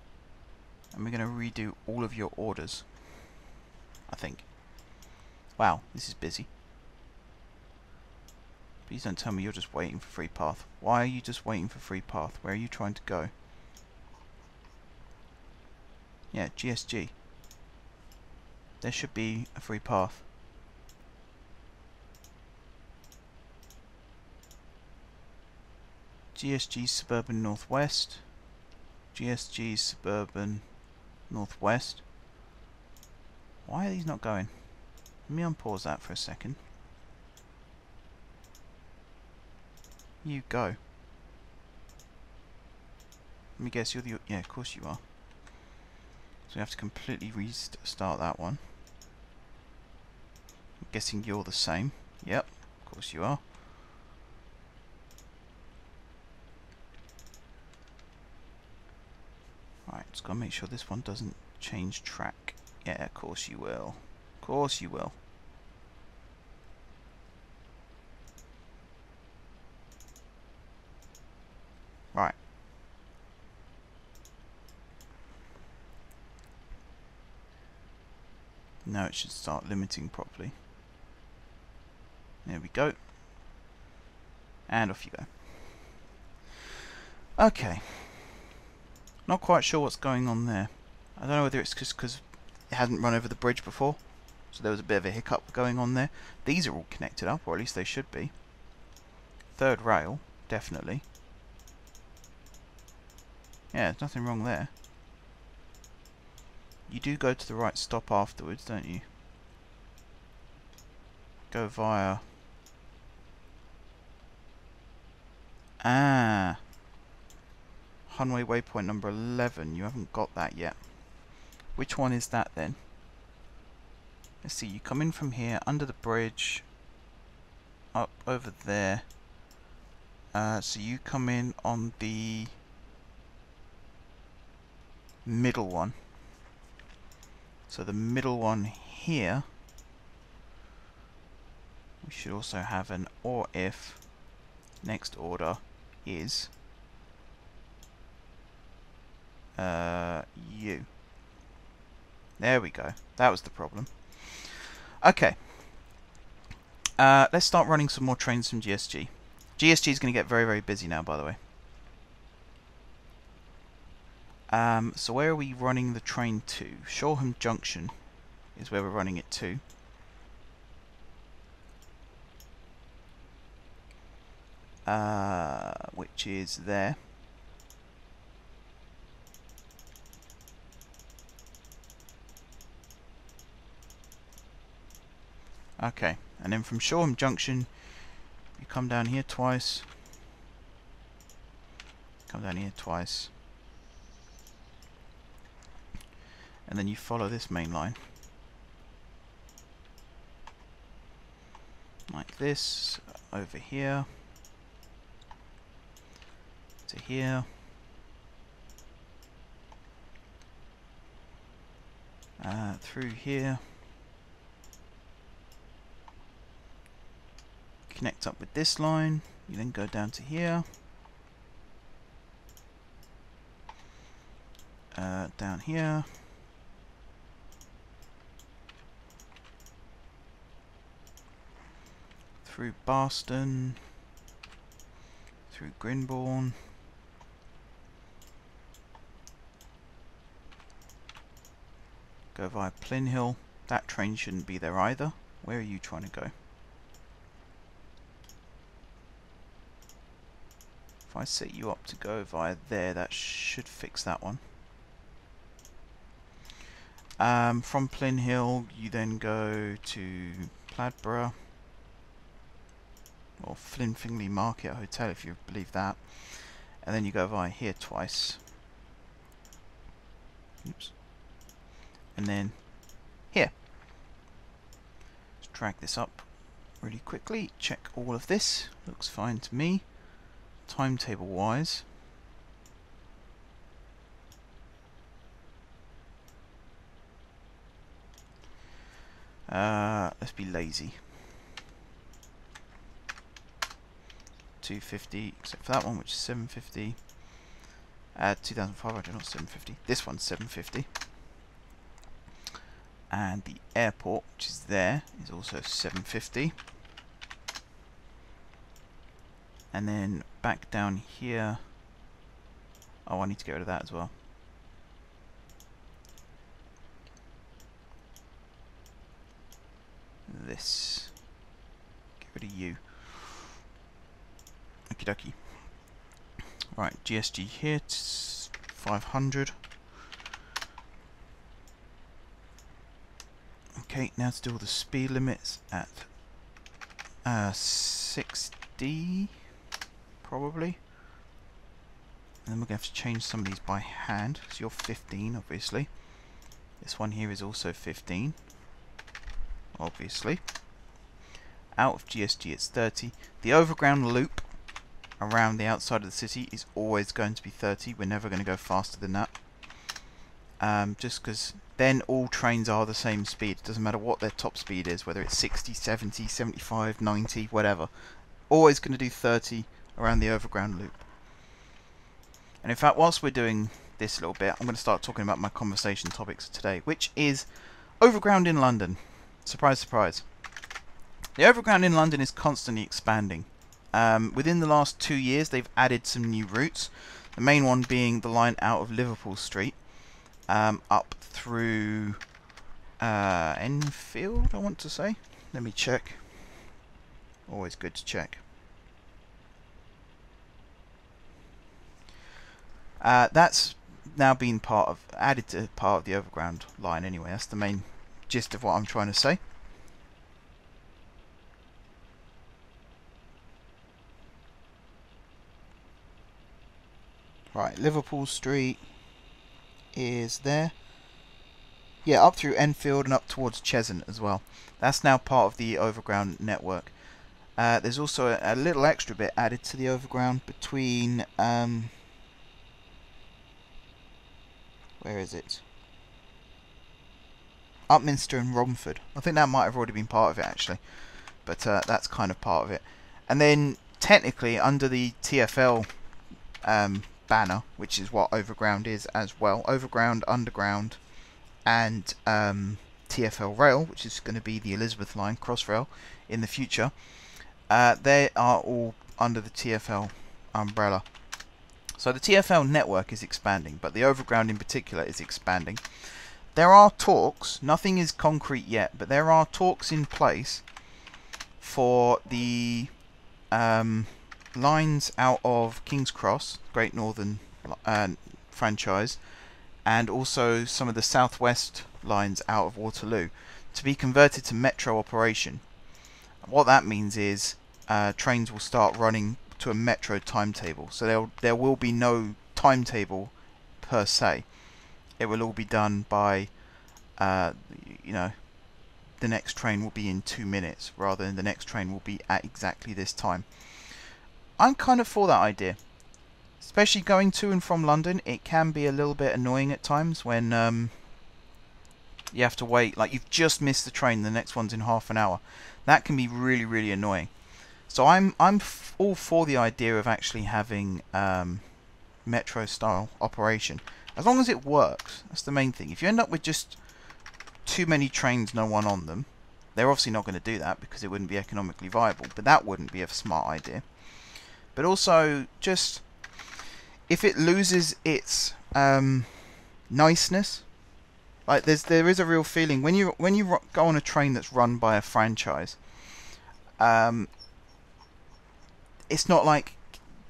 And we're going to redo all of your orders, I think. Wow, this is busy. Please don't tell me you're just waiting for free path. Why are you just waiting for free path? Where are you trying to go? Yeah, GSG. There should be a free path. GSG Suburban Northwest. GSG Suburban Northwest. Why are these not going? Let me unpause that for a second. You go. Let me guess, you're the... Yeah, of course you are. So we have to completely restart that one. I'm guessing you're the same. Yep, of course you are. Right, just gotta make sure this one doesn't change track. Yeah, of course you will. Of course you will. Right. Now it should start limiting properly. There we go. And off you go. Okay. Not quite sure what's going on there. I don't know whether it's just because it hasn't run over the bridge before. So there was a bit of a hiccup going on there. These are all connected up, or at least they should be. Third rail, definitely. Yeah, there's nothing wrong there. You do go to the right stop afterwards, don't you? Go via... Ah! Hunway waypoint number 11. You haven't got that yet. Which one is that then? Let's see, you come in from here, under the bridge, up over there. So you come in on the middle one. So the middle one here, we should also have an or if next order is you. There we go. That was the problem. Okay. Let's start running some more trains from GSG. GSG is going to get very, very busy now, by the way. So where are we running the train to? Shoreham Junction is where we're running it to. Which is there. Okay, and then from Shoreham Junction, you come down here twice. Come down here twice. And then you follow this main line. Like this, over here. To here. Through here. Connect up with this line. You then go down to here. Down here. Through Barston. Through Grinbourne. Go via Flynn Hill. That train shouldn't be there either. Where are you trying to go? If I set you up to go via there, that should fix that one. From Flynn Hill, you then go to Pladborough, or Flynn Finley Market Hotel, if you believe that, and then you go via here twice. Oops. And then here. Let's drag this up really quickly. Check all of this. Looks fine to me. Timetable wise. Let's be lazy. 250, except for that one, which is 750. 2,500, not 750. This one's 750. And the airport, which is there, is also 750. And then back down here, oh, I need to get rid of that as well. This, get rid of you. Okie dokie. Right, GSG here, it's 500. Okay, now to do all the speed limits at 60, probably. And then we're going to have to change some of these by hand. So you're 15, obviously. This one here is also 15, obviously. Out of GSG it's 30. The overground loop around the outside of the city is always going to be 30. We're never going to go faster than that. Just because then all trains are the same speed. It doesn't matter what their top speed is, whether it's 60, 70, 75, 90, whatever. Always going to do 30 around the overground loop. And in fact, whilst we're doing this a little bit, I'm going to start talking about my conversation topics today, which is overground in London. Surprise, surprise. The overground in London is constantly expanding. Within the last 2 years, they've added some new routes. The main one being the line out of Liverpool Street, up through Enfield, I want to say. Let me check. Always good to check. That's now been added to part of the overground line anyway. That's the main gist of what I'm trying to say. Right, Liverpool Street is there. Yeah, up through Enfield and up towards Cheshunt as well. That's now part of the overground network. There's also a little extra bit added to the overground between where is it? Upminster and Romford. I think that might have already been part of it actually, but that's kind of part of it. And then technically under the TfL banner, which is what overground is as well, overground, underground, and TfL rail, which is going to be the Elizabeth line, Crossrail in the future, they are all under the TfL umbrella. So the TfL network is expanding, but the overground in particular is expanding. There are talks, nothing is concrete yet, but there are talks in place for the lines out of King's Cross, Great Northern franchise, and also some of the southwest lines out of Waterloo to be converted to metro operation. What that means is trains will start running to a metro timetable, so there will be no timetable per se. It will all be done by you know, the next train will be in 2 minutes rather than the next train will be at exactly this time. I'm kind of for that idea, especially going to and from London. It can be a little bit annoying at times when you have to wait, like you've just missed the train, the next one's in half an hour. That can be really, really annoying. So I'm all for the idea of actually having metro style operation, as long as it works. That's the main thing. If you end up with just too many trains, no one on them, they're obviously not going to do that because it wouldn't be economically viable, but that wouldn't be a smart idea. But also, just if it loses its niceness, like there is a real feeling when you go on a train that's run by a franchise. It's not like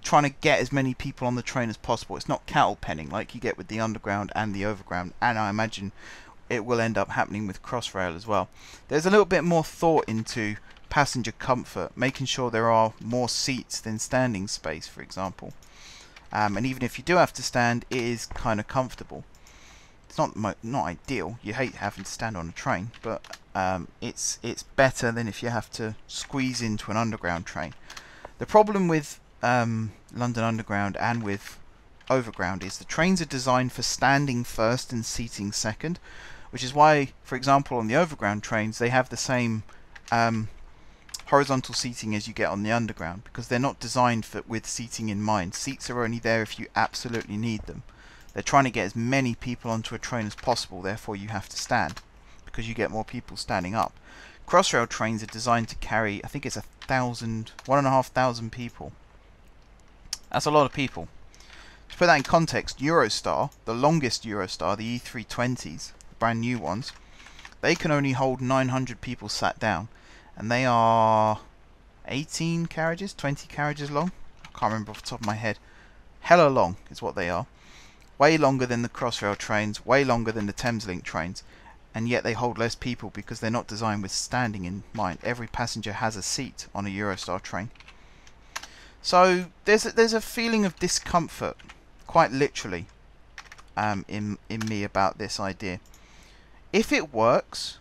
trying to get as many people on the train as possible. It's not cattle penning like you get with the underground and the overground, and I imagine it will end up happening with Crossrail as well. There's a little bit more thought into passenger comfort, making sure there are more seats than standing space, for example. And even if you do have to stand, it is kind of comfortable. It's not ideal. You hate having to stand on a train, but it's better than if you have to squeeze into an underground train. The problem with London Underground and with Overground is the trains are designed for standing first and seating second, which is why, for example, on the Overground trains they have the same horizontal seating as you get on the underground, because they're not designed with seating in mind. Seats are only there if you absolutely need them. They're trying to get as many people onto a train as possible, therefore you have to stand, because you get more people standing up. Crossrail trains are designed to carry, I think it's 1,500 people. That's a lot of people. To put that in context, Eurostar, the longest Eurostar, the E320s, the brand new ones, they can only hold 900 people sat down, and they are 18 carriages, 20 carriages long. I can't remember off the top of my head. Hella long is what they are. Way longer than the Crossrail trains, way longer than the Thameslink trains, and yet they hold less people because they're not designed with standing in mind. Every passenger has a seat on a Eurostar train. So there's a feeling of discomfort, quite literally, in me about this idea. If it works,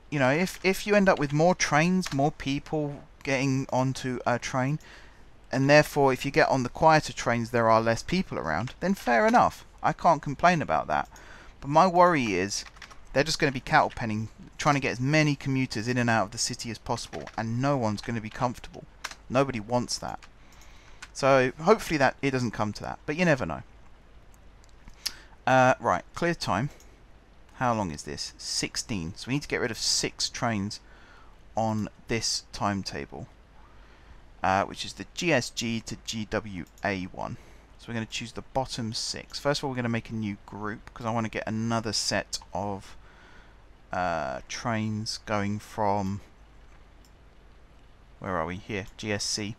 you know, if you end up with more trains, more people getting onto a train, and therefore if you get on the quieter trains there are less people around, then fair enough. I can't complain about that. But my worry is they're just going to be cattle penning, trying to get as many commuters in and out of the city as possible, and no one's going to be comfortable. Nobody wants that. So hopefully that it doesn't come to that, but you never know. Right, clear time. How long is this? 16. So we need to get rid of 6 trains on this timetable, which is the GSG to GWA one. So we're going to choose the bottom 6. First of all, we're going to make a new group because I want to get another set of trains going from, where are we? Here, GSC.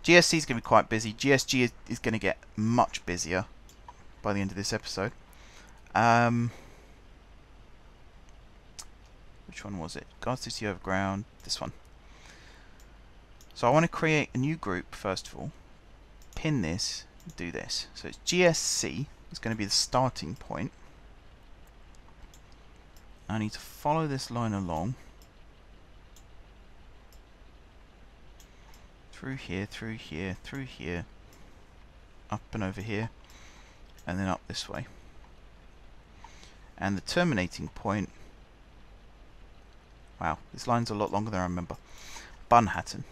GSC is going to be quite busy. GSG is going to get much busier by the end of this episode. Which one was it? Gardcity, OverGround. This one. So I want to create a new group first of all. Pin this. Do this. So it's GSC. It's going to be the starting point. I need to follow this line along. Through here, through here, through here, up and over here, and then up this way. And the terminating point, wow, this line's a lot longer than I remember. Bunhattan.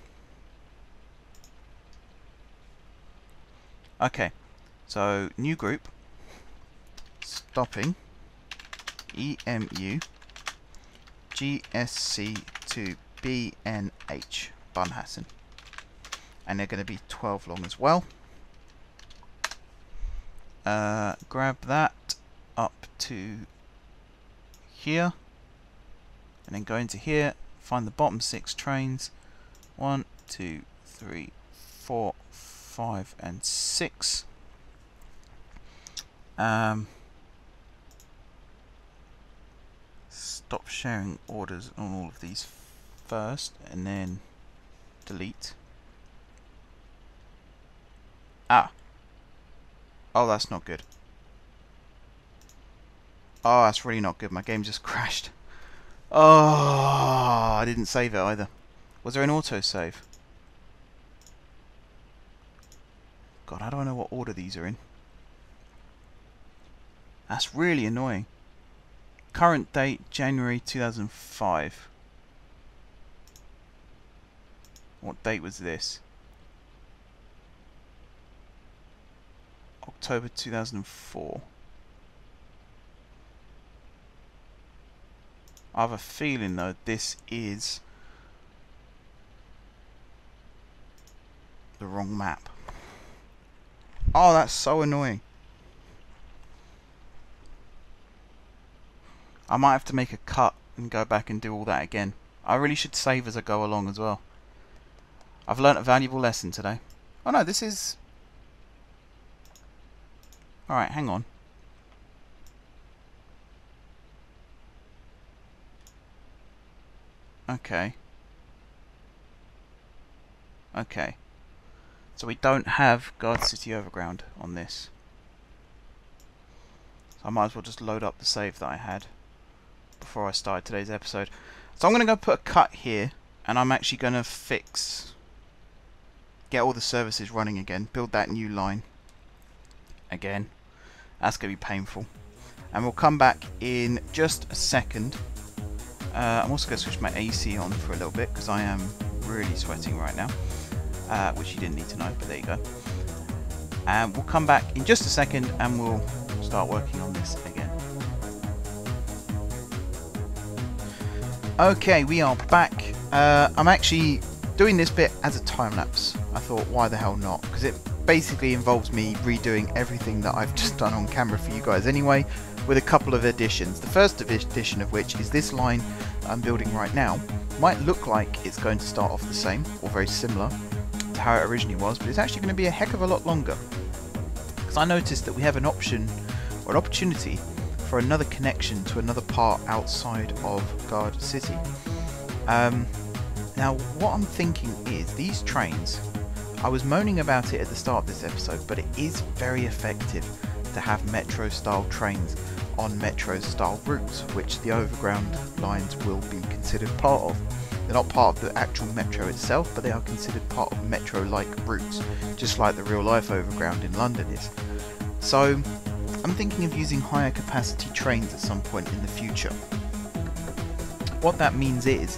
Okay, so new group, stopping, EMU, GSC to BNH, Bunhattan. And they're going to be 12 long as well. Grab that up to here, and then go into here, find the bottom 6 trains. 1, 2, 3, 4, 5, and 6. Stop sharing orders on all of these first, and then delete. Ah. Oh, that's not good. Oh, that's really not good. My game just crashed. Oh, I didn't save it either. Was there an autosave? God, how do I know what order these are in? That's really annoying. Current date, January 2005. What date was this? October 2004. I have a feeling though this is the wrong map. Oh, that's so annoying. I might have to make a cut and go back and do all that again. I really should save as I go along as well. I've learnt a valuable lesson today. Oh no, this is... Alright, hang on. Okay. Okay. So we don't have Gardcity OverGround on this. So I might as well just load up the save that I had before I started today's episode. So I'm going to go put a cut here, and I'm actually going to get all the services running again, build that new line again. That's going to be painful. And we'll come back in just a second I'm also going to switch my AC on for a little bit because I am really sweating right now, which you didn't need to know, but there you go. And we'll come back in just a second and we'll start working on this again. Okay, we are back. I'm actually doing this bit as a time lapse. I thought, why the hell not? Because it basically involves me redoing everything that I've just done on camera for you guys anyway, with a couple of additions. The first addition of which is this line I'm building right now. Might look like it's going to start off the same or very similar to how it originally was, but it's actually going to be a heck of a lot longer. Because I noticed that we have an option or an opportunity for another connection to another part outside of Gardcity. Now what I'm thinking is these trains, I was moaning about it at the start of this episode, but it is very effective to have metro style trains on metro style routes, which the overground lines will be considered part of. They're not part of the actual metro itself, but they are considered part of metro like routes, just like the real life overground in London is. So I'm thinking of using higher capacity trains at some point in the future. What that means is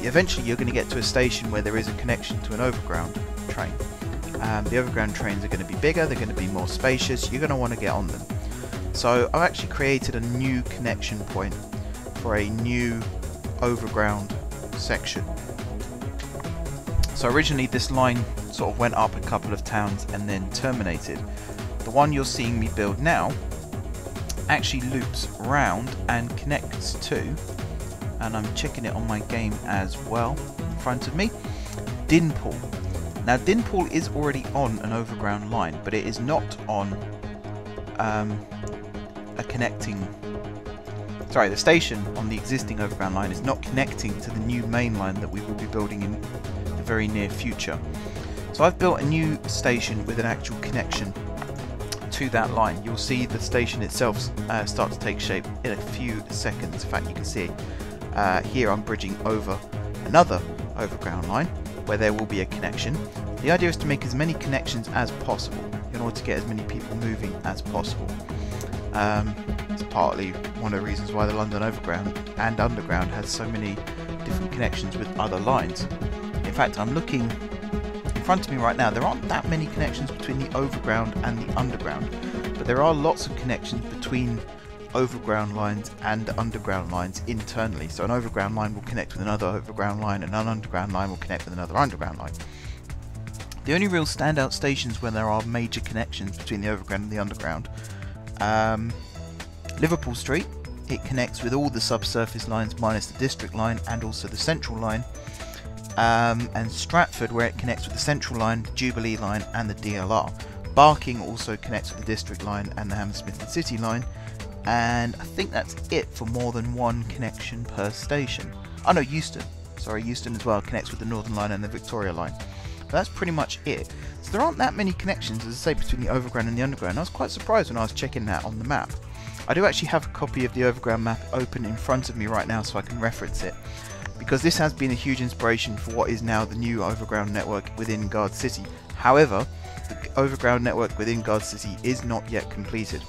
eventually you're going to get to a station where there is a connection to an overground train. The overground trains are going to be bigger, they're going to be more spacious, you're going to want to get on them. So I've actually created a new connection point for a new overground section. So originally this line sort of went up a couple of towns and then terminated. The one you're seeing me build now actually loops round and connects to, and I'm checking it on my game as well in front of me, Dinpool. Now Dinpool is already on an overground line, but it is not on the station on the existing overground line is not connecting to the new main line that we will be building in the very near future. So I've built a new station with an actual connection to that line. You'll see the station itself start to take shape in a few seconds. In fact, you can see here I'm bridging over another overground line where there will be a connection. The idea is to make as many connections as possible in order to get as many people moving as possible. It's partly one of the reasons why the London Overground and Underground has so many different connections with other lines. In fact, I'm looking in front of me right now, there aren't that many connections between the Overground and the Underground, but there are lots of connections between overground lines and underground lines internally. So an overground line will connect with another overground line, and an underground line will connect with another underground line. The only real standout stations where there are major connections between the overground and the underground, Liverpool Street, it connects with all the subsurface lines minus the district line and also the central line, and Stratford, where it connects with the central line, the Jubilee line and the DLR. Barking also connects with the district line and the Hammersmith and City line, and I think that's it for more than one connection per station. Oh no, Euston as well connects with the Northern line and the Victoria line. But that's pretty much it. So there aren't that many connections, as I say, between the overground and the underground. I was quite surprised when I was checking that on the map. I do actually have a copy of the overground map open in front of me right now so I can reference it, because this has been a huge inspiration for what is now the new overground network within Gardcity. However, the overground network within Gardcity is not yet completed.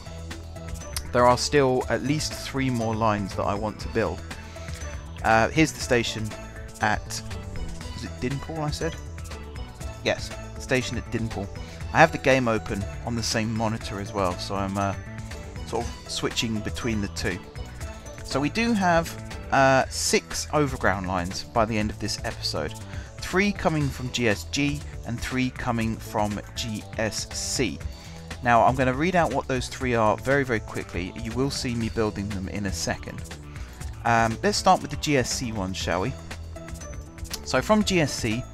There are still at least 3 more lines that I want to build. Here's the station at, was it Dinpool I said? Yes, station at Dinpool. I have the game open on the same monitor as well, so I'm sort of switching between the two. So we do have 6 overground lines by the end of this episode. 3 coming from GSG and 3 coming from GSC. Now I'm going to read out what those 3 are very, very quickly. You will see me building them in a second. Let's start with the GSC one, shall we? So from GSC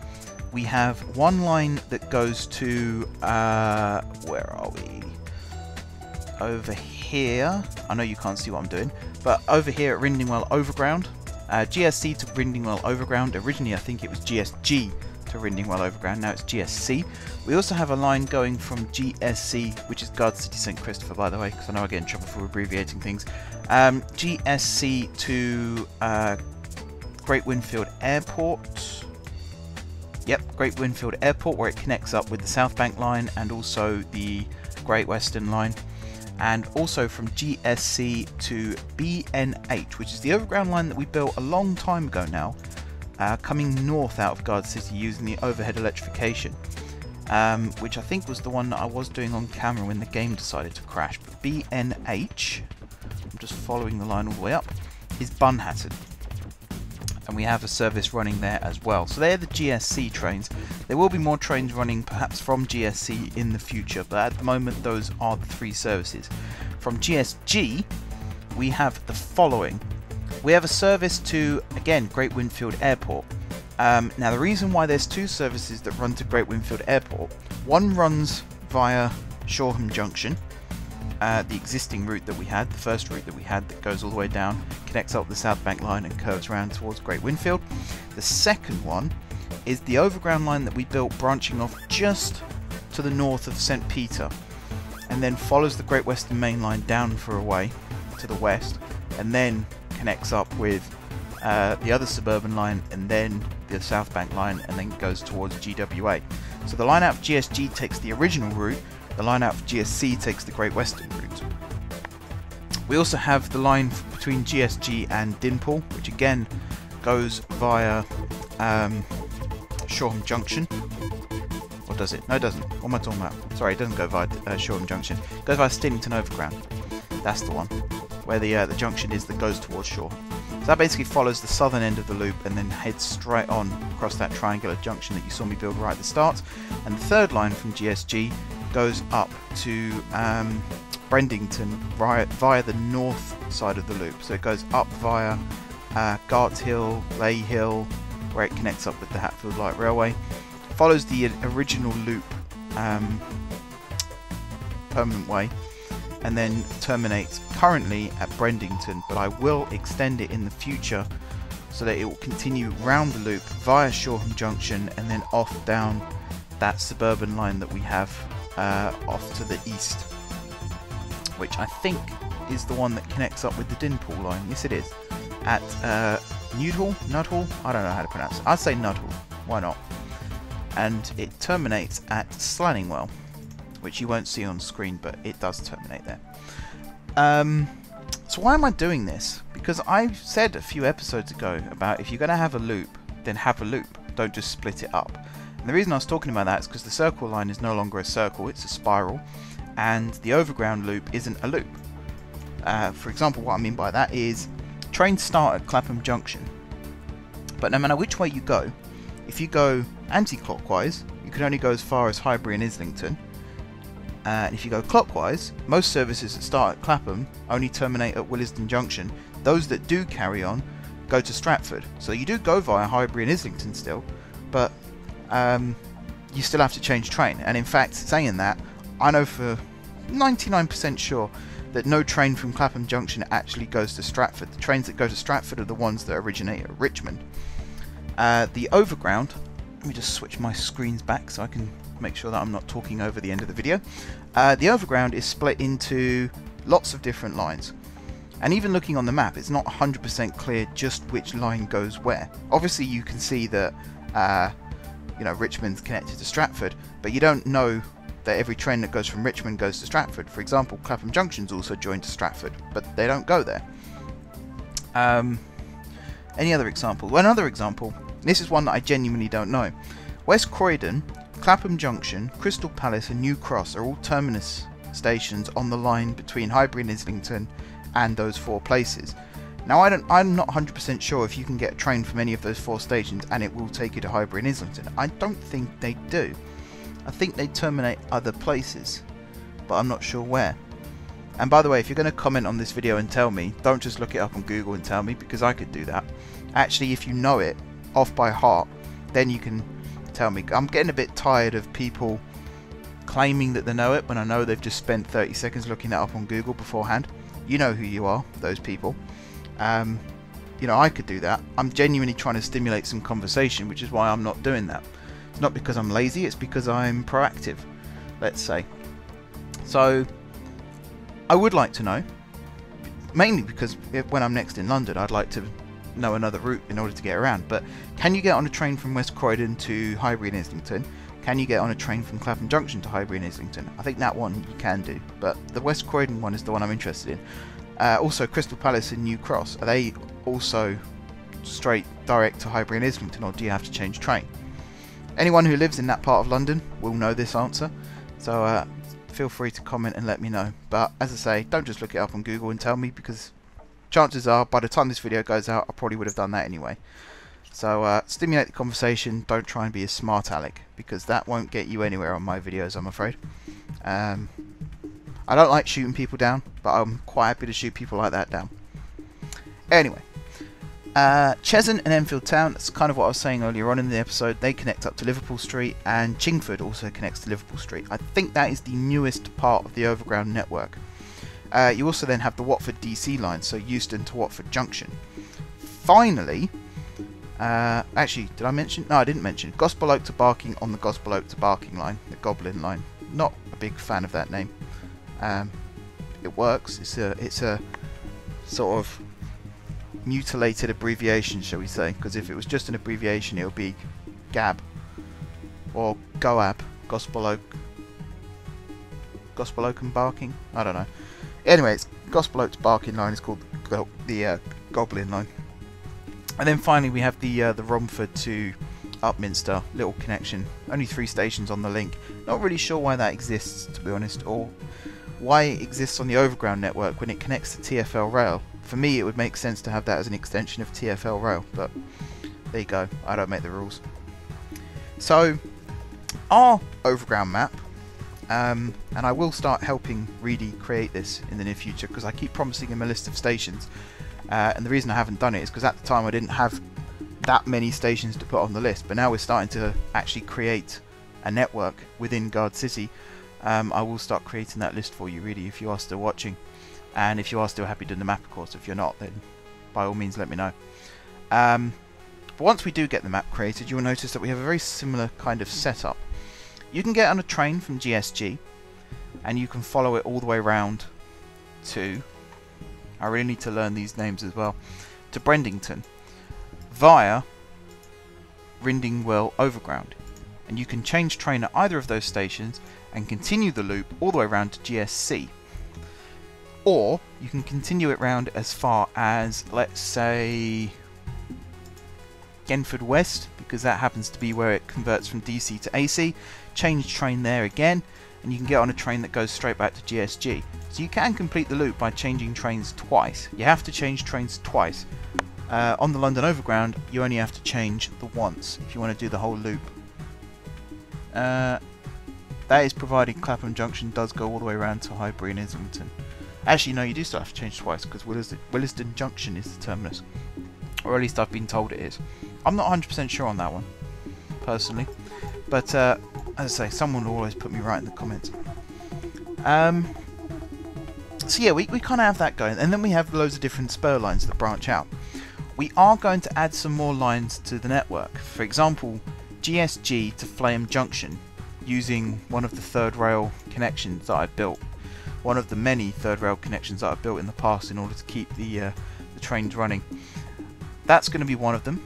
we have one line that goes to, where are we? Over here. I know you can't see what I'm doing, but over here at Rindingwell Overground. GSC to Rindingwell Overground. Originally I think it was GSG to Rindingwell Overground, now it's GSC. We also have a line going from GSC, which is Gardcity St Christopher, by the way, because I know I get in trouble for abbreviating things. GSC to Great Winfield Airport. Yep, Great Winfield Airport, where it connects up with the South Bank line and also the Great Western line. and also from GSC to BN8, which is the overground line that we built a long time ago now, coming north out of Gardcity using the overhead electrification, which I think was the one that I was doing on camera when the game decided to crash. But BNH, I'm just following the line all the way up, is Bunhattan. And we have a service running there as well. So they're the GSC trains. There will be more trains running perhaps from GSC in the future, but at the moment those are the 3 services. From GSG we have the following. We have a service to, again, Great Winfield Airport. Now the reason why there's 2 services that run to Great Winfield Airport, one runs via Shoreham Junction, the existing route that we had, the first route that we had that goes all the way down, connects up the South Bank line and curves around towards Great Winfield. The second one is the overground line that we built branching off just to the north of St. Peter, and then follows the Great Western Main Line down for a way to the west, and then connects up with the other suburban line and then the South Bank line, and then goes towards GWA. So the line out of GSG takes the original route, the line out of GSC takes the Great Western route. We also have the line between GSG and Dinpool, which again goes via Shoreham Junction. Or does it? No, it doesn't. What am I talking about? Sorry, it doesn't go via Shoreham Junction. It goes via Stillington Overground. That's the one, where the junction is that goes towards Shoreham. So that basically follows the southern end of the loop and then heads straight on across that triangular junction that you saw me build right at the start. And the third line from GSG goes up to Brendington via the north side of the loop. So it goes up via Gart Hill, Lay Hill, where it connects up with the Hatfield Light Railway. Follows the original loop permanent way, and then terminates currently at Brendington, but I will extend it in the future so that it will continue round the loop via Shoreham Junction and then off down that suburban line that we have off to the east, which I think is the one that connects up with the Dinpool line. Yes, it is. At Nudhall? I don't know how to pronounce it. I'd say Nudhall. Why not? And it terminates at Slanningwell, which you won't see on screen, but it does terminate there. So why am I doing this? Because I said a few episodes ago about if you're going to have a loop, then have a loop. Don't just split it up. And the reason I was talking about that is because the circle line is no longer a circle, it's a spiral, and the overground loop isn't a loop. For example, what I mean by that is trains start at Clapham Junction, but no matter which way you go, if you go anti-clockwise, you can only go as far as Highbury and Islington. And if you go clockwise, most services that start at Clapham only terminate at Willesden Junction. Those that do carry on go to Stratford. So you do go via Highbury and Islington still, but you still have to change train. And in fact, saying that, I know for 99% sure that no train from Clapham Junction actually goes to Stratford. The trains that go to Stratford are the ones that originate at Richmond. The overground, let me just switch my screens back so I can make sure that I'm not talking over the end of the video. The overground is split into lots of different lines, and even looking on the map, it's not 100% clear just which line goes where. Obviously you can see that you know, Richmond's connected to Stratford, but you don't know that every train that goes from Richmond goes to Stratford. For example, Clapham Junction's also joined to Stratford, but they don't go there. Any other example? Well, another example, this is one that I genuinely don't know. West Croydon, Clapham Junction, Crystal Palace and New Cross are all terminus stations on the line between Highbury and Islington and those 4 places. Now I'm not 100% sure if you can get a train from any of those 4 stations and it will take you to Highbury and Islington. I don't think they do. I think they terminate other places, but I'm not sure where. And by the way, if you're going to comment on this video and tell me, don't just look it up on Google and tell me, because I could do that. Actually, if you know it off by heart, then you can tell me. I'm getting a bit tired of people claiming that they know it when I know they've just spent 30 seconds looking that up on Google beforehand. You know who you are, those people. You know, I could do that. I'm genuinely trying to stimulate some conversation, which is why I'm not doing that. It's not because I'm lazy, it's because I'm proactive, let's say. So I would like to know, mainly because when I'm next in London, I'd like to know another route in order to get around. But can you get on a train from West Croydon to Highbury and Islington? can you get on a train from Clapham Junction to Highbury and Islington? I think that one you can do, but the West Croydon one is the one I'm interested in. Also, Crystal Palace and New Cross, are they also straight direct to Highbury and Islington, or do you have to change train? Anyone who lives in that part of London will know this answer, so feel free to comment and let me know. But as I say, don't just look it up on Google and tell me, because chances are by the time this video goes out I probably would have done that anyway. So stimulate the conversation, don't try and be a smart aleck, because that won't get you anywhere on my videos, I'm afraid. I don't like shooting people down, but I'm quite happy to shoot people like that down. Anyway, Cheshunt and Enfield Town, that's kind of what I was saying earlier on in the episode, they connect up to Liverpool Street, and Chingford also connects to Liverpool Street. I think that is the newest part of the OverGround network. You also then have the Watford DC line, so Euston to Watford Junction. Finally, actually, did I mention? No, I didn't mention. Gospel Oak to Barking on the Gospel Oak to Barking line, the Goblin line. Not a big fan of that name. It works. It's a sort of mutilated abbreviation, shall we say? Because if it was just an abbreviation, it would be GAB or GOAB. Gospel Oak and Barking. I don't know. Anyway, it's Gospel Oak to Barking line is called the Goblin line. And then finally we have the Romford to Upminster little connection. Only 3 stations on the link. Not really sure why that exists, to be honest, or why it exists on the OverGround network when it connects to TfL Rail. For me, it would make sense to have that as an extension of TfL Rail, but there you go. I don't make the rules. So, our OverGround map, and I will start helping Reedy create this in the near future, because I keep promising him a list of stations. And the reason I haven't done it is because at the time I didn't have that many stations to put on the list, but now we're starting to actually create a network within Gardcity. I will start creating that list for you, really, if you are still watching, and if you are still happy doing the map, of course. If you're not, then by all means let me know. But once we do get the map created, you will notice that we have a very similar kind of setup. You can get on a train from GSG, and you can follow it all the way around to, I really need to learn these names as well, to Brendington via Rindingwell Overground. And you can change train at either of those stations and continue the loop all the way around to GSC. Or you can continue it round as far as, let's say, Genford West, because that happens to be where it converts from DC to AC. Change train there again, and you can get on a train that goes straight back to GSG. So you can complete the loop by changing trains twice. You have to change trains twice. On the London Overground, you only have to change the once if you want to do the whole loop. That is provided Clapham Junction does go all the way around to Highbury and Islington. Actually, no, you do still have to change twice, because Williston Junction is the terminus. Or at least I've been told it is. I'm not 100% sure on that one, personally. But, as I say, someone will always put me right in the comments. So yeah, we kind of have that going. And then we have loads of different spur lines that branch out. We are going to add some more lines to the network. For example, GSG to Flame Junction, using one of the third rail connections that I've built. One of the many third rail connections that I've built in the past in order to keep the trains running. That's going to be one of them.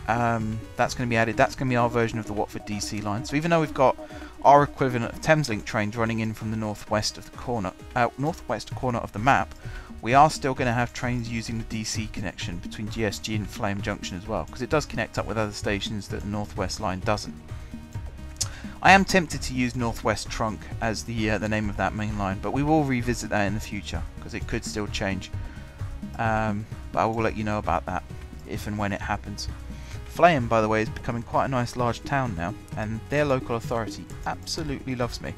That's going to be added. That's going to be our version of the Watford DC line. So even though we've got our equivalent of Thameslink trains running in from the northwest corner of the map, we are still going to have trains using the DC connection between GSG and Flame Junction as well, because it does connect up with other stations that the northwest line doesn't. I am tempted to use Northwest Trunk as the name of that main line, but we will revisit that in the future, because it could still change. But I will let you know about that if and when it happens. Flame, by the way, is becoming quite a nice large town now, and their local authority absolutely loves me.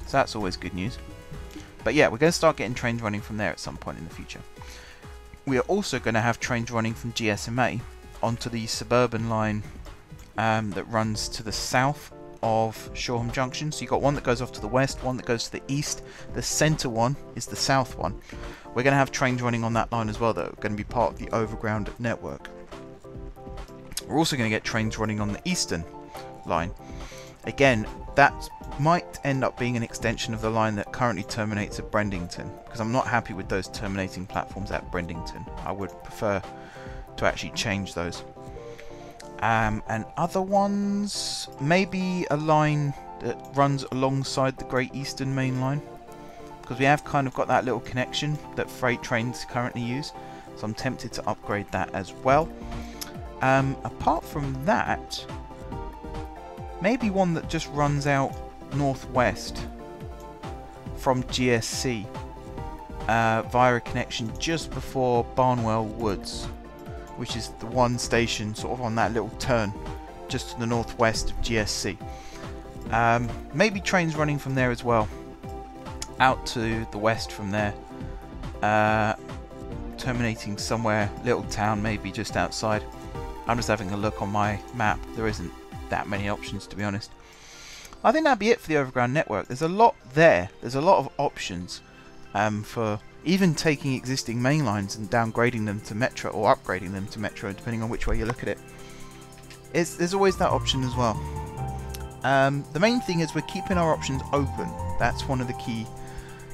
So that's always good news. But yeah, we're going to start getting trains running from there at some point in the future. We are also going to have trains running from GSMA onto the suburban line that runs to the south of Shoreham Junction. So you've got one that goes off to the west, one that goes to the east. The centre one is the south one. We're going to have trains running on that line as well, that are going to be part of the OverGround network. We're also going to get trains running on the eastern line. Again, that might end up being an extension of the line that currently terminates at Brendington, because I'm not happy with those terminating platforms at Brendington. I would prefer to actually change those. And other ones, maybe a line that runs alongside the Great Eastern Main Line, because we have kind of got that little connection that freight trains currently use, so I'm tempted to upgrade that as well. Apart from that, maybe one that just runs out northwest from GSC via a connection just before Barnwell Woods, which is the one station sort of on that little turn just to the northwest of GSC. Maybe trains running from there as well, out to the west from there, terminating somewhere, little town maybe just outside. I'm just having a look on my map. There isn't that many options, to be honest. I think that'd be it for the OverGround network. There's a lot there. There's a lot of options for even taking existing main lines and downgrading them to Metro, or upgrading them to Metro, depending on which way you look at it. There's always that option as well. The main thing is we're keeping our options open. That's one of the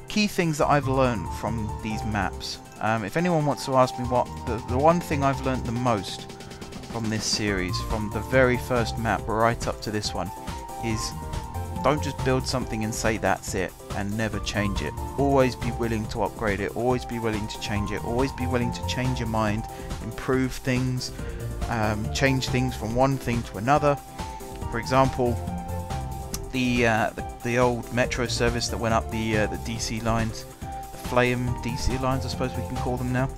key things that I've learned from these maps. If anyone wants to ask me what the one thing I've learned the most from this series, from the very first map right up to this one, is don't just build something and say that's it and never change it. Always be willing to upgrade it, always be willing to change it, always be willing to change your mind, improve things, change things from one thing to another. For example, the old Metro service that went up the DC lines, the Flynn DC lines I suppose we can call them now.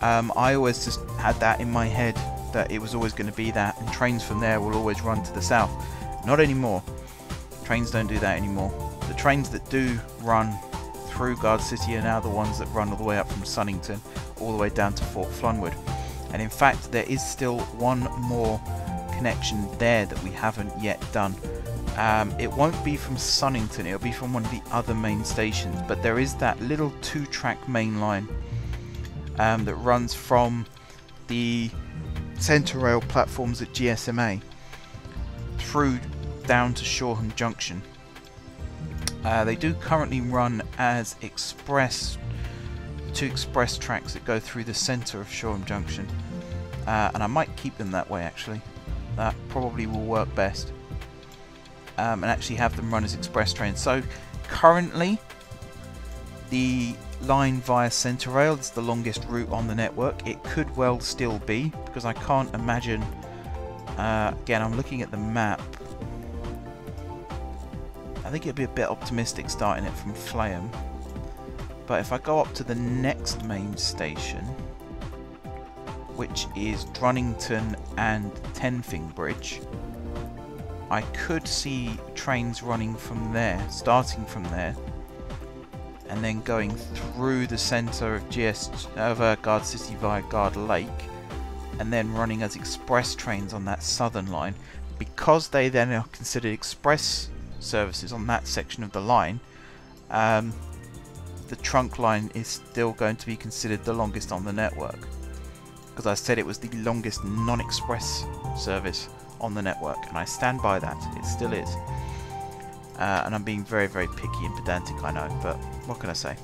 I always just had that in my head that it was always going to be that, and trains from there will always run to the south. Not anymore. Trains don't do that anymore. The trains that do run through Gardcity are now the ones that run all the way up from Sunnington all the way down to Fort Flunwood. And in fact there is still one more connection there that we haven't yet done. It won't be from Sunnington, it'll be from one of the other main stations, but there is that little 2-track main line that runs from the centre rail platforms at GSMA through down to Shoreham Junction. They do currently run as two express tracks that go through the centre of Shoreham Junction, and I might keep them that way actually. That probably will work best, and actually have them run as express trains. So currently the line via centre rail is the longest route on the network. It could well still be, because I can't imagine, again I'm looking at the map, I think it'd be a bit optimistic starting it from Flynn, but if I go up to the next main station, which is Drunnington and Tenfing Bridge, I could see trains running from there, starting from there, and then going through the centre of Gardcity via Guard Lake, and then running as express trains on that southern line. Because they then are considered express services on that section of the line, the trunk line is still going to be considered the longest on the network, because I said it was the longest non-express service on the network, and I stand by that. It still is. And I'm being very, very picky and pedantic, I know, but what can I say?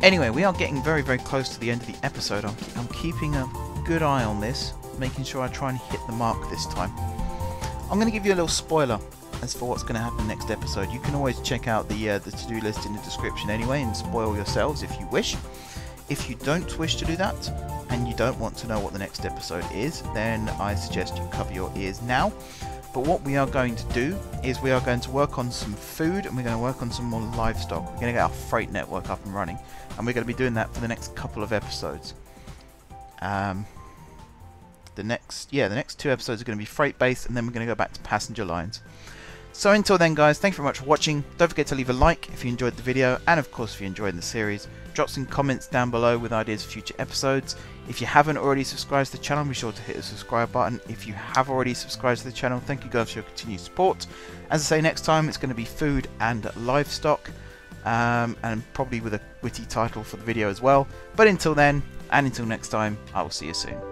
Anyway, we are getting very, very close to the end of the episode. I'm keeping a good eye on this, making sure I try and hit the mark this time. I'm going to give you a little spoiler as for what's going to happen next episode. You can always check out the to-do list in the description anyway and spoil yourselves if you wish. If you don't wish to do that, and you don't want to know what the next episode is, then I suggest you cover your ears now. But what we are going to do is we are going to work on some food, and we're going to work on some more livestock. We're going to get our freight network up and running, and we're going to be doing that for the next couple of episodes. The next 2 episodes are going to be freight based, and then we're going to go back to passenger lines. So until then guys, thank you very much for watching. Don't forget to leave a like if you enjoyed the video, and of course if you enjoyed the series. Drop some comments down below with ideas for future episodes. If you haven't already subscribed to the channel, be sure to hit the subscribe button. If you have already subscribed to the channel, thank you guys for your continued support. As I say, next time it's going to be food and livestock, and probably with a witty title for the video as well. But until then, and until next time, I will see you soon.